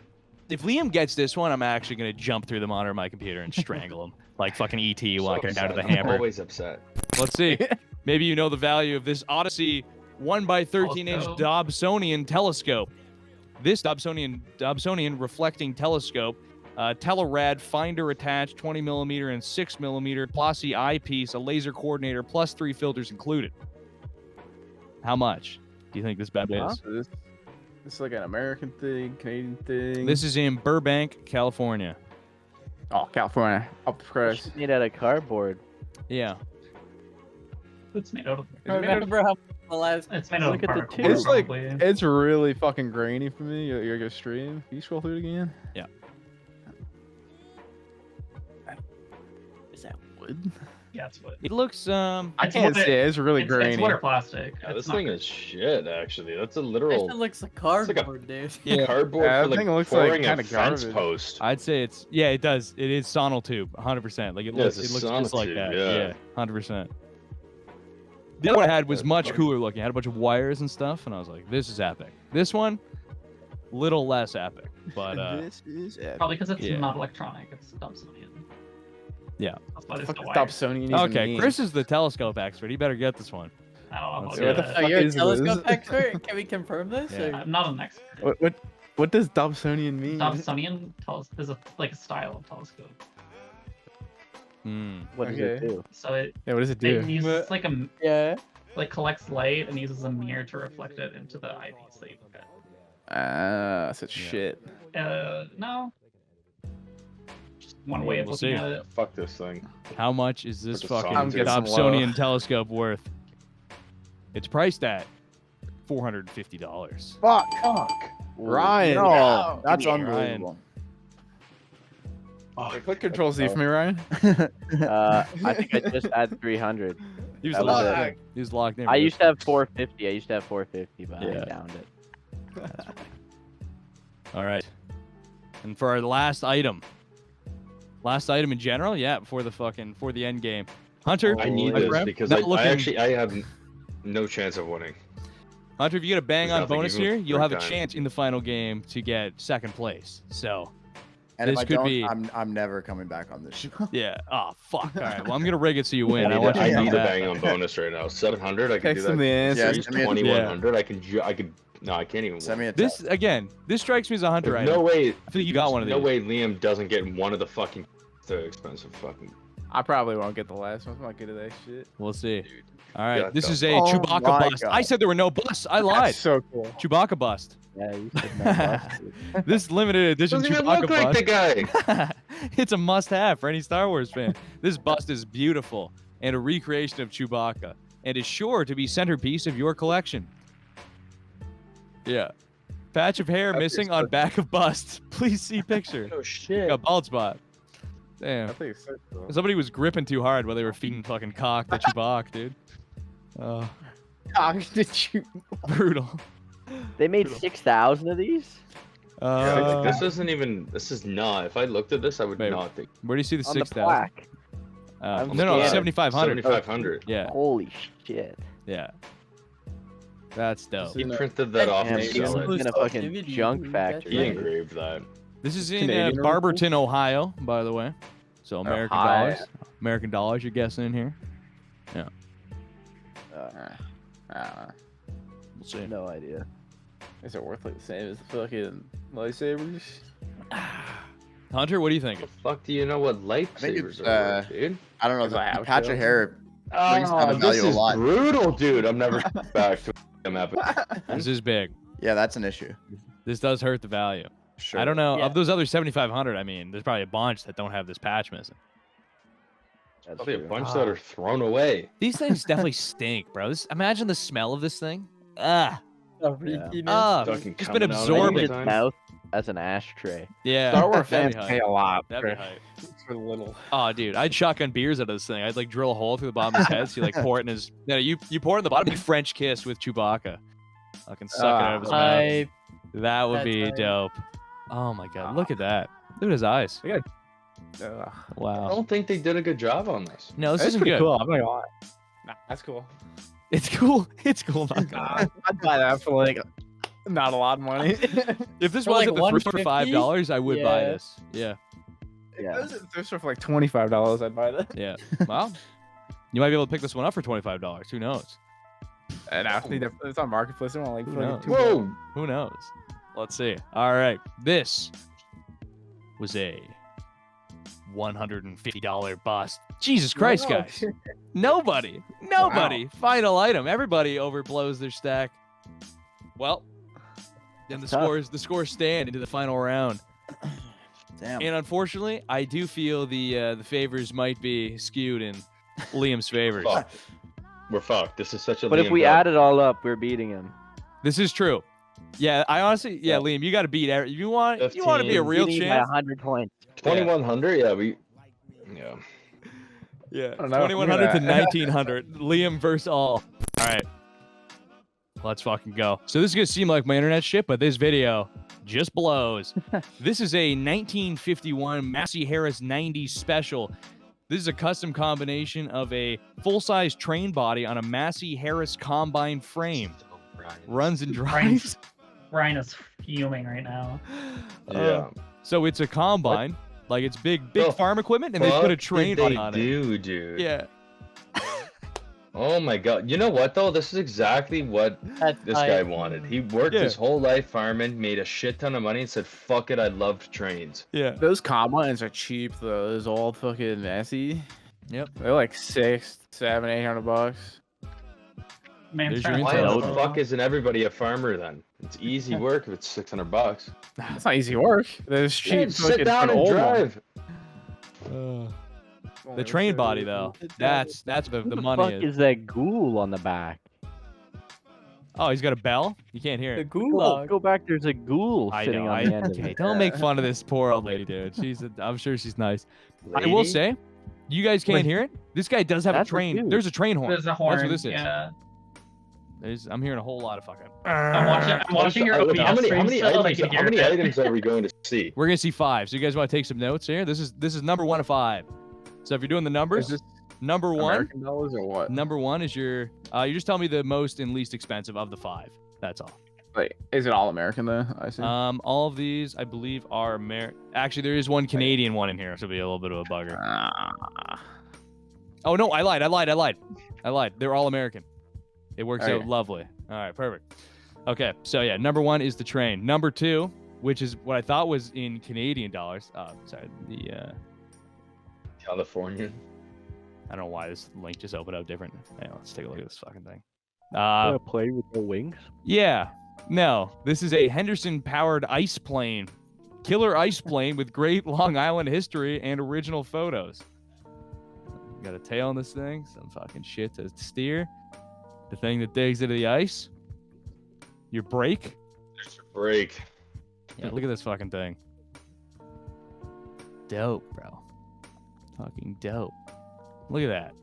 If Liam gets this one, I'm actually gonna jump through the monitor of my computer and strangle him like fucking ET walking out of the I'm hamper. always upset. Let's see. Maybe you know the value of this Odyssey 1x13-inch Dobsonian telescope. This Dobsonian reflecting telescope, Telerad finder attached, 20mm and 6mm, glossy eyepiece, a laser coordinator, plus 3 filters included. How much do you think this bad boy is? So this is like an American thing, Canadian thing. This is in Burbank, California. Oh, California, up the crest. It's made out of cardboard. Yeah. It's made out of. Remember how the last It's made out Look of at the cardboard, tube. It's like probably. it's really fucking grainy for me. You're gonna stream. Can you scroll through it again? Yeah. Is that wood? Yeah, it's wood. It looks I can't see it. It's really grainy. It's wood or plastic. Yeah, It's this not thing good. is shit. Actually, that's a It literal looks like like a- cardboard, dude. Yeah. cardboard Yeah, for that thing like looks like pouring a kinda fence garbage. post. I'd say it's it does. It is sonotube, 100%. Like it Yeah, looks it's a just like sonotube, that. yeah. 100%. The other one I had was That's much funny. cooler looking. It had a bunch of wires and stuff, and I was like, this is epic. This one, little less epic, but This is epic. Probably because it's Yeah. not electronic. It's Dobsonian. Yeah. That's why there's Fuck the does wire. Dobsonian even okay. mean? Chris is the telescope expert. He better get this one. I don't know. Let's About see. What the that. Oh, fuck you're a is telescope this? expert? Can we confirm this? Yeah. or- I'm not an expert. What does Dobsonian mean? Dobsonian is like a style of telescope. Hmm. What does it Okay. do? So it Yeah, what does it do? uses like a Yeah. collects light and uses a mirror to reflect it into the eyepiece that you look at. Ah, such shit. No. Just one way of We'll looking see. at it. Fuck this thing. How much is this Put the fucking sonotube. I'm guessing Dobsonian low. telescope worth? It's priced at $450. Fuck. Ryan. No, that's Give me unbelievable. Hey, click Control Z for me, Ryan. I think I just had 300. He was That was locked it. in. He was locked in. I with used to have 450. I used to have 450, but Yeah. I downed it. this. All right. And for our last item in general, yeah, before the end game. Hunter, I need my this friend, because not I looking- actually have no chance of winning. Hunter, if you get a bang There's on nothing bonus even here, with you'll have a break time. chance in the final game to get second place. So, And This if I could don't, be- I'm never coming back on this show. yeah. Oh, fuck. All right. Well, I'm going to rig it so you win. I I want you to need come a back. bang on bonus right now. 700. I can Text do him that. the answer. Yeah, Reach send me a- 2100. I could. No, I can't even. Send me win. a This, text. again, this strikes me as a Hunter There's item. no way. I feel like you got one of these. No way Liam doesn't get one of the fucking the expensive fucking. I probably won't get the last one. I'm not good at that shit. We'll see. All right. Yeah, This go. is a Oh Chewbacca my bust. God. I said there were no busts. I lied. That's so cool. Chewbacca bust. Yeah, you said that. This limited edition Doesn't even Chewbacca look like the bust. guy. It's a must-have for any Star Wars fan. This bust is beautiful and a recreation of Chewbacca, and is sure to be centerpiece of your collection. Yeah. Patch of hair That's missing on back of bust. Please see picture. Oh shit. A bald spot. Damn. I think it's so cool. Somebody was gripping too hard while they were feeding fucking cock to Chewbacca, dude. Oh, Did you? brutal. They made 6,000 of these? Yeah, this isn't even. This is not. If I looked at this, I would Wait, not think. where do you see the On the 6,000? plaque. I'm No, scanning. 7,500. 7,500. Yeah, Holy shit. yeah. That's dope. He printed that off Damn, and he's sell in it. a fucking junk factory. He engraved that. This is in Canadian Barberton, Ohio, by the way. So American Ohio. dollars. American dollars, you're guessing in here. We'll see. No idea. Is it worth like the same as the fucking lightsabers? Hunter, what do you think? The fuck do you know what think lightsabers it's, are worth, dude? I don't know. Because I The have patch to. of hair brings down the Oh, this value a is lot. brutal, dude. I'm never back to him epic. This is big. Yeah, that's an issue. This does hurt the value. Sure. I don't know. Yeah. Of those other 7,500, I mean, there's probably a bunch that don't have this patch missing. That's Probably a true. bunch that are thrown away. These things definitely stink, bro. Imagine the smell of this thing. Ah, ah, Fucking it's coming been out I absorbing. use all its the time. mouth as an ashtray. Yeah. Star Wars that'd fans be pay hype. a lot That'd be for, hype. for little. Oh, dude, I'd shotgun beers out of this thing. I'd like drill a hole through the bottom of his head, so you like pour it in his. No, you pour it in the bottom. Big French kiss with Chewbacca. Fucking suck it out of his mouth. Hype. That would That's be hype. dope. Oh my god, look at that. Look at his eyes. Ugh. I Wow. don't think they did a good job on this. No, this That's isn't pretty good. cool. I'm not gonna lie. Nah, that's cool. It's cool. It's cool. Not gonna lie. I'd buy that for like not a lot of money. If this For, was like, at the first for $150? $5, I would buy Yeah. this. Yeah. If it was at the thrift store for like $25, I'd buy that. Yeah. Well, you might be able to pick this one up for $25. Who knows? And I think it's on Marketplace. They're on like knows? $2. Whoa. Who knows? Let's see. All right. This was a $150 bust. Jesus Christ, Whoa. guys. Nobody. Final item. Everybody overblows their stack. Well, then the scores stand into the final round. Damn. And unfortunately, I do feel the favors might be skewed in Liam's favors. Fuck. We're fucked. This is such a. But if Liam we dub. add it all up, we're beating him. This is true. Yeah, I honestly, Yeah. Liam, you got to beat. You want to be a 15. real Beating by champ? 100 points. 2100, yeah, yeah. Yeah, don't know. 2100 to Look at 1900. Liam versus all. All right, let's fucking go. So this is gonna seem like my internet shit, but this video just blows. This is a 1951 Massey Harris 90 special. This is a custom combination of a full-size train body on a Massey Harris combine frame. Runs and drives. Ryan is fuming right now. Yeah. So it's a combine, like it's big The farm equipment, and they put a train body on it. Dude. Yeah. Oh my god. You know what though? This is exactly what That's this tight. guy wanted. He worked Yeah. his whole life farming, made a shit ton of money, and said, "Fuck it, I loved trains." Yeah. Those combines are cheap though. Those old fucking messy. Yep. They're like $600, $700, $800. Man, There's trying your to Why intel. the fuck isn't everybody a farmer then? It's easy work if it's $600. That's not easy work. There's cheap. Yeah, fucking sit down an and old one. drive. The train body though. That's the Who the money fuck is. is that ghoul on the back? Oh, he's got a bell. You can't hear The it. gulag. Go back. There's a ghoul I sitting know. on the end of Okay, it. don't make fun of this poor old lady, dude. I'm sure she's nice. I will Lady? say, you guys can't hear it. This guy does have a That's a train. dude. There's a train horn. There's a horn. That's what this is. Yeah. I'm hearing a whole lot of fucking. I'm watching your OBS How many stream so I can hear it. items are we going to see? We're gonna see 5. So you guys want to take some notes here? This is number 1 of 5. So if you're doing the numbers, Is this number 1, American dollars or what? number 1 is your. You just tell me the most and least expensive of the 5. That's all. Wait, is it all American though? I see. All of these, I believe, are Actually, there is one Canadian one in here, so it'll be a little bit of a bugger. Oh no, I lied. They're all American. It works out Okay. lovely. All right, perfect. Okay, so yeah, number 1 is the train. Number 2, which is what I thought was in Canadian dollars. Sorry, California. I don't know why this link just opened up different. Hang on, let's take a look at this fucking thing. Wanna play with the wings? Yeah, no, this is a Henderson-powered ice plane, killer ice plane with great Long Island history and original photos. Got a tail on this thing, some fucking shit to steer. The thing that digs into the ice. Your brake. There's your break. Yeah, look at this fucking thing. Dope, bro. Fucking dope. Look at that.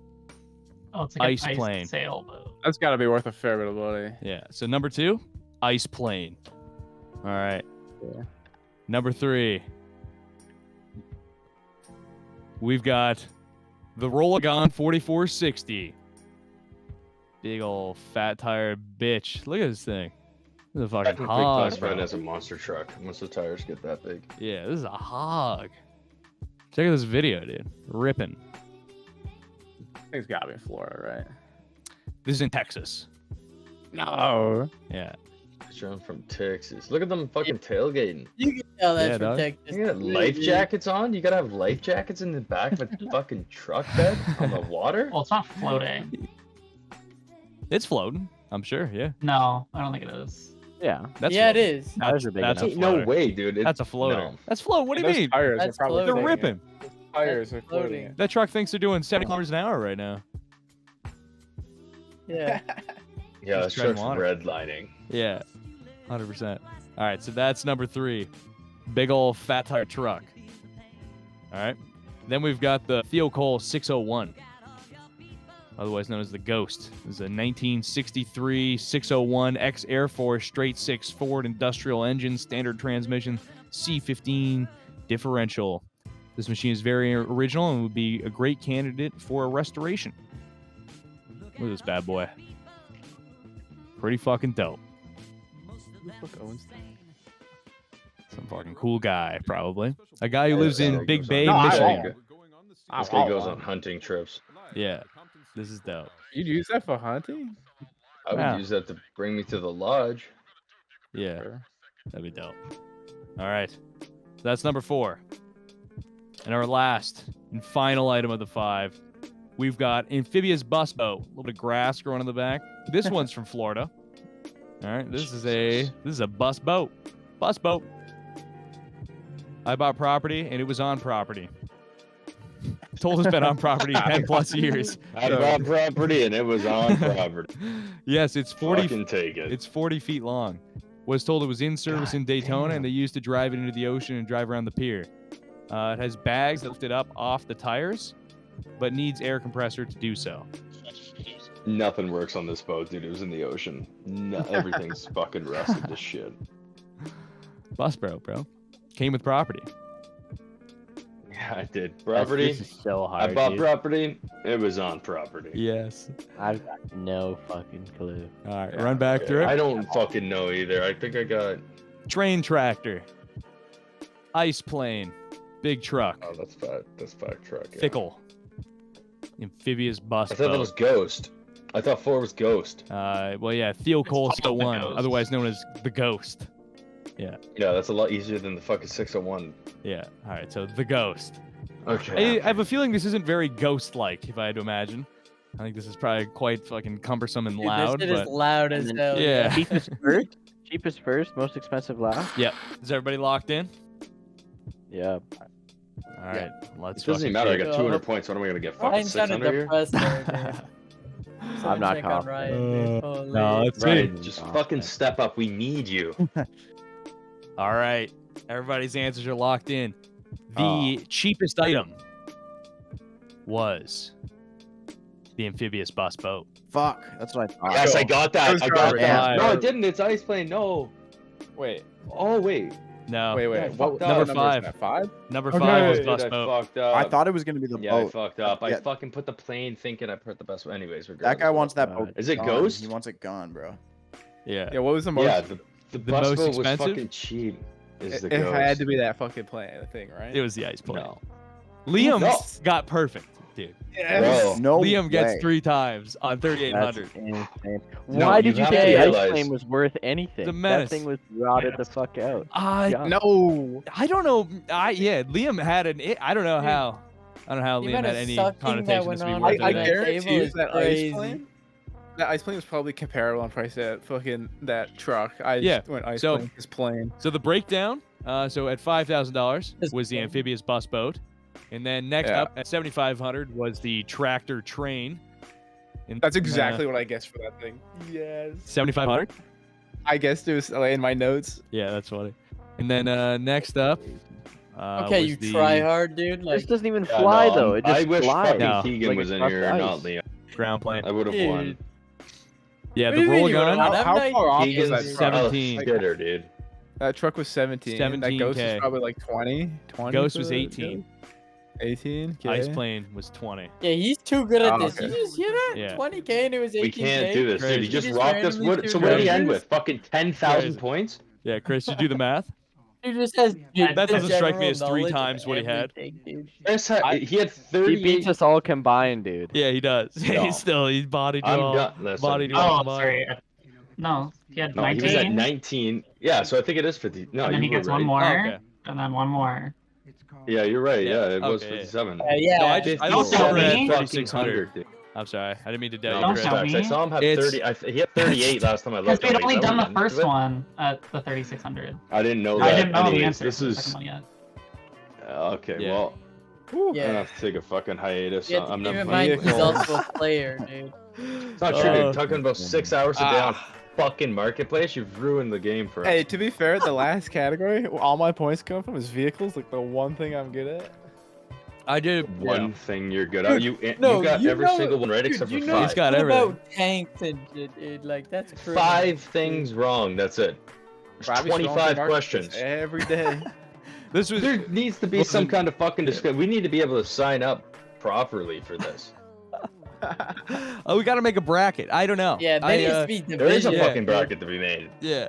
Oh, it's like Ice an ice plane. sailboat. That's got to be worth a fair bit of money. Yeah. So number 2, ice plane. All right. Yeah. Number 3, we've got the Rollagon 4460. Big old fat tire bitch. Look at this thing. This is a fucking Technically hog. classified Bro. as a monster truck once the tires get that big. Yeah, this is a hog. Check out this video, dude. Ripping. I think it's got to be in Florida, right? This is in Texas. No. Yeah. Shown from Texas. Look at them fucking tailgating. You can tell that's Yeah, dog. from Texas. You got life jackets on? You gotta have life jackets in the back of a fucking truck bed on the water? Well, it's not floating. It's floating. I'm sure. Yeah. No, I don't think it is. Yeah. That's Yeah, it floating. is. Tires are big that's a enough. No floater. way, dude. That's a floater. No. That's floating. What do you Those mean? Tires That's are probably floating. They're floating. ripping. Tires are That's floating. floating. That truck thinks they're doing 70 kilometers an hour right now. Yeah. Yeah, Just that treading truck's water. redlining. Yeah. 100%. All right. So that's number 3. Big old fat tire truck. All right. Then we've got the Theo Cole 601. Otherwise known as the Ghost. This is a 1963 601 ex-Air Force straight 6 Ford industrial engine, standard transmission, C15 differential. This machine is very original and would be a great candidate for a restoration. Look at this bad boy. Pretty fucking dope. Who the fuck owns that? Some fucking cool guy, probably. A guy who lives Yeah, in Big goes Bay, on- No, I Michigan. won't. This guy goes on hunting trips. Yeah, this is dope. You'd use that for hunting? I would Yeah. use that to bring me to the lodge. Yeah, Sure. that'd be dope. All right, so that's number 4. And our last and final item of the 5, we've got amphibious bus boat. A little bit of grass growing in the back. This one's from Florida. All right, this is a bus boat. Bus boat. I bought property and it was on property. Told it's been on property 10+ years. I bought property and it was on property. Yes, it's 40. Fucking take it. It's 40 feet long. Was told it was in service in Daytona, and they used to drive it into the ocean and drive around the pier. It has bags that lift it up off the tires, but needs air compressor to do so. Nothing works on this boat, dude. It was in the ocean. No, everything's fucking rusted to shit. Bus bro. Came with property. Yeah, I did. Property. This is so hard. I bought dude. property. It was on property. Yes. I've got no fucking clue. All right, run back through I it. don't fucking know either. I think I got. Train tractor. Ice plane. Big truck. Oh, that's fat. That's fat truck. Yeah. Fickle. Amphibious bus I thought that boat. was Ghost. I thought 4 was Ghost. Well, yeah, Theo Cole called the 1, Ghost. otherwise known as the Ghost. Yeah, that's a lot easier than the fucking 601. Yeah. All right, so the Ghost. Okay. I have a feeling this isn't very ghost-like, if I had to imagine. I think this is probably quite fucking cumbersome and Dude, loud, this shit but is loud as And hell. yeah. Cheapest first, most expensive last. Yep. Is everybody locked in? Yeah. All right, let's. It doesn't even matter. I got 200 points. What am I gonna get? Fucking Ryan sounded 600 here? depressed there, dude. I'm not Check on confident. Ryan, dude. Holy. No, it's Right. me. Just fucking step up. We need you. All right, everybody's answers are locked in. The cheapest item was the amphibious bus boat. Fuck. That's what I thought. Yes, I got that. Those I got are- that. yeah. No, it didn't. It's ice plane. No. Wait, Oh wait. No. wait. I What fucked up. number Number 5? 5? Number Okay. 5 was Dude, bus I boat. fucked up. I thought it was gonna be the Yeah, I boat. fucked up. I Yeah. fucking put the plane thinking I put the best. Anyways, That guy wants that God. boat. Is it gone. Ghost? He wants it gone, bro. Yeah. Yeah, what was the most? Yeah, the bus most boat was expensive? fucking cheap. Is it the it Ghost. had to be that fucking thing, right? It was the ice plane. No. Liam No. got perfect, dude. Bro. No Liam gets way. 3 times on 3,800. That's insane. No, Why you did you have think to the ice realize- plane was worth anything? The menace. That thing was rotted the fuck out. Yeah. No. I don't know. Liam had I don't know how. I don't know how The Liam amount had of any sucking that connotation went this would be on worth with I that anything. guarantee table you is that crazy. ice plane. That ice plane was probably comparable in price to fucking that truck. I Yeah, just went ice so- plane. This plane. So the breakdown, so at $5,000 This was the plane. amphibious bus boat, and then next Yeah. up at 7,500 was the tractor train. And That's exactly what I guessed for that thing. Yes. 7,500. I guessed it was in my notes. Yeah, that's funny. And then next up. Okay, was you the try hard, dude. This Like, doesn't even Yeah, fly no, though. It just I wish flies. fucking No. Keegan Like was it's in off here, the and not ice. Liam. ground plane. I would have Dude. won. Yeah, What the do you mean roll you would've gun. won? I'm How not- far off Keegan's was that truck? 17. shitter, dude. That truck was 17. That Ghost 17K. was probably like 20. 20 Ghost for was the 18. Ghost? 18. Ice plane was 20. yeah, he's too good at Oh, this. okay. You just hear that? Yeah. 20K and it was 18K. We can't do this, dude. Crazy. He just You just rocked us. randomly What, so threw what did he numbers? end with? Fucking 10,000 Crazy. points? Yeah, Chris, did you do the math? He just has. That That doesn't strike me general as 3 knowledge of times what he had. everything, dude. Chris had, he had He 38. beats us all combined, dude. Yeah, he does. No. He's bodied you I'm all. done. Listen. Bodied you all Oh, combined. sorry. No, he had No, he was at 19. 19. Yeah, so I think it is 50. No, And then you he were gets right. one more, Oh, okay. and then one more. Yeah, you're right. Yeah, Yeah, it was okay, yeah. 57. Yeah. No, I just I Don't saw tell him at me. 3,600. dude. I'm sorry, I didn't mean to doubt No, you, Don't Chris. tell respects. me. I saw him have It's- 30. He had 38 last time I Because looked. we'd I'm like, only is that done what the he meant first to it? one at the 3,600. I didn't know I that. didn't know the Anyways, answer this to the is second one yet. okay. Yeah. Well, I'm Yeah. gonna have to take a fucking hiatus. You have to I'm keep not in playing. mind he's also a player, dude. It's not true, Oh. dude. Talking about 6 hours a day on fucking marketplace, you've ruined the game for us. Hey, to be fair, the last category, all my points come from is vehicles, like the one thing I'm good at. I did. One thing you're good at. You No, you got you every know- single one right dude, except you for know 5. He's got shit everything. about tanks and shit, dude. Like that's crazy. 5 things wrong. That's it. There's Robbie's going 25 through marketplace questions. every day. This was There needs to be Well, some then- kind of fucking discussion. We need to be able to sign up properly for this. Oh, we gotta make a bracket. I don't know. Yeah, there I, needs to be There is a division. fucking bracket to be made. Yeah.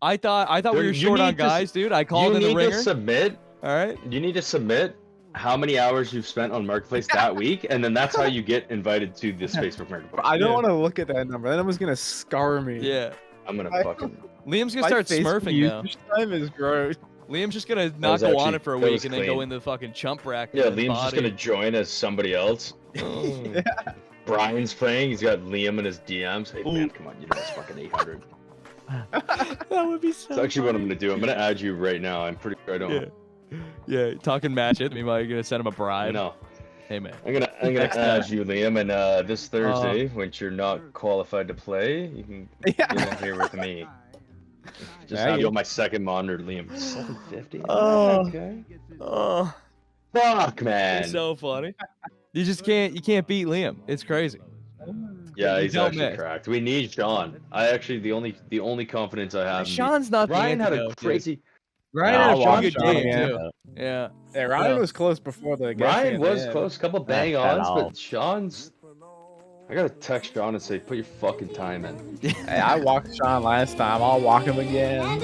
I thought we There- were you short on need to s- guys, dude. I called You in the need to ringer. submit. All right. You need to submit how many hours you've spent on Marketplace that week, and then that's how you get invited to this Facebook Marketplace. I don't Yeah. want to look at that number. That number's gonna scar me. Yeah. I'm gonna I- fucking. Liam's gonna My start Facebook smurfing now. usage time is gross. Liam's just gonna not was go on actually- it for a that week was and then go clean. into the fucking chump bracket. Yeah, and Liam's just body. gonna join as somebody else. Oh. Brian's playing. He's got Liam in his DMs. Hey man, come on, you know it's fucking 800. That would be so. That's actually what I'm gonna do. I'm gonna add you right now. I'm pretty sure I don't. Yeah. Yeah, talking match it. Meanwhile, you're gonna send him a bribe. No, Hey man. I'm gonna add you, Liam, and this Uh-huh. Thursday, when you're not qualified to play, you can get in here with me. Just Yeah, have you- my second monitor, Liam. 750. Oh. Okay. Oh, Fuck, man. it's so funny. You just can't. You can't beat Liam. It's crazy. Yeah, you he's don't actually miss. cracked. We need Sean. I actually the only confidence I have. in Sean's not Ryan the had a antidote, dude. crazy. Ryan Yeah, had I'll a watch good Sean game again. too. Yeah. Yeah, Ryan Yeah. was close before the. Ryan was close, couple bang That ons, fell. but Sean's. I gotta text Sean and say, put your fucking time in. Hey, I walked Sean last time. I'll walk him again.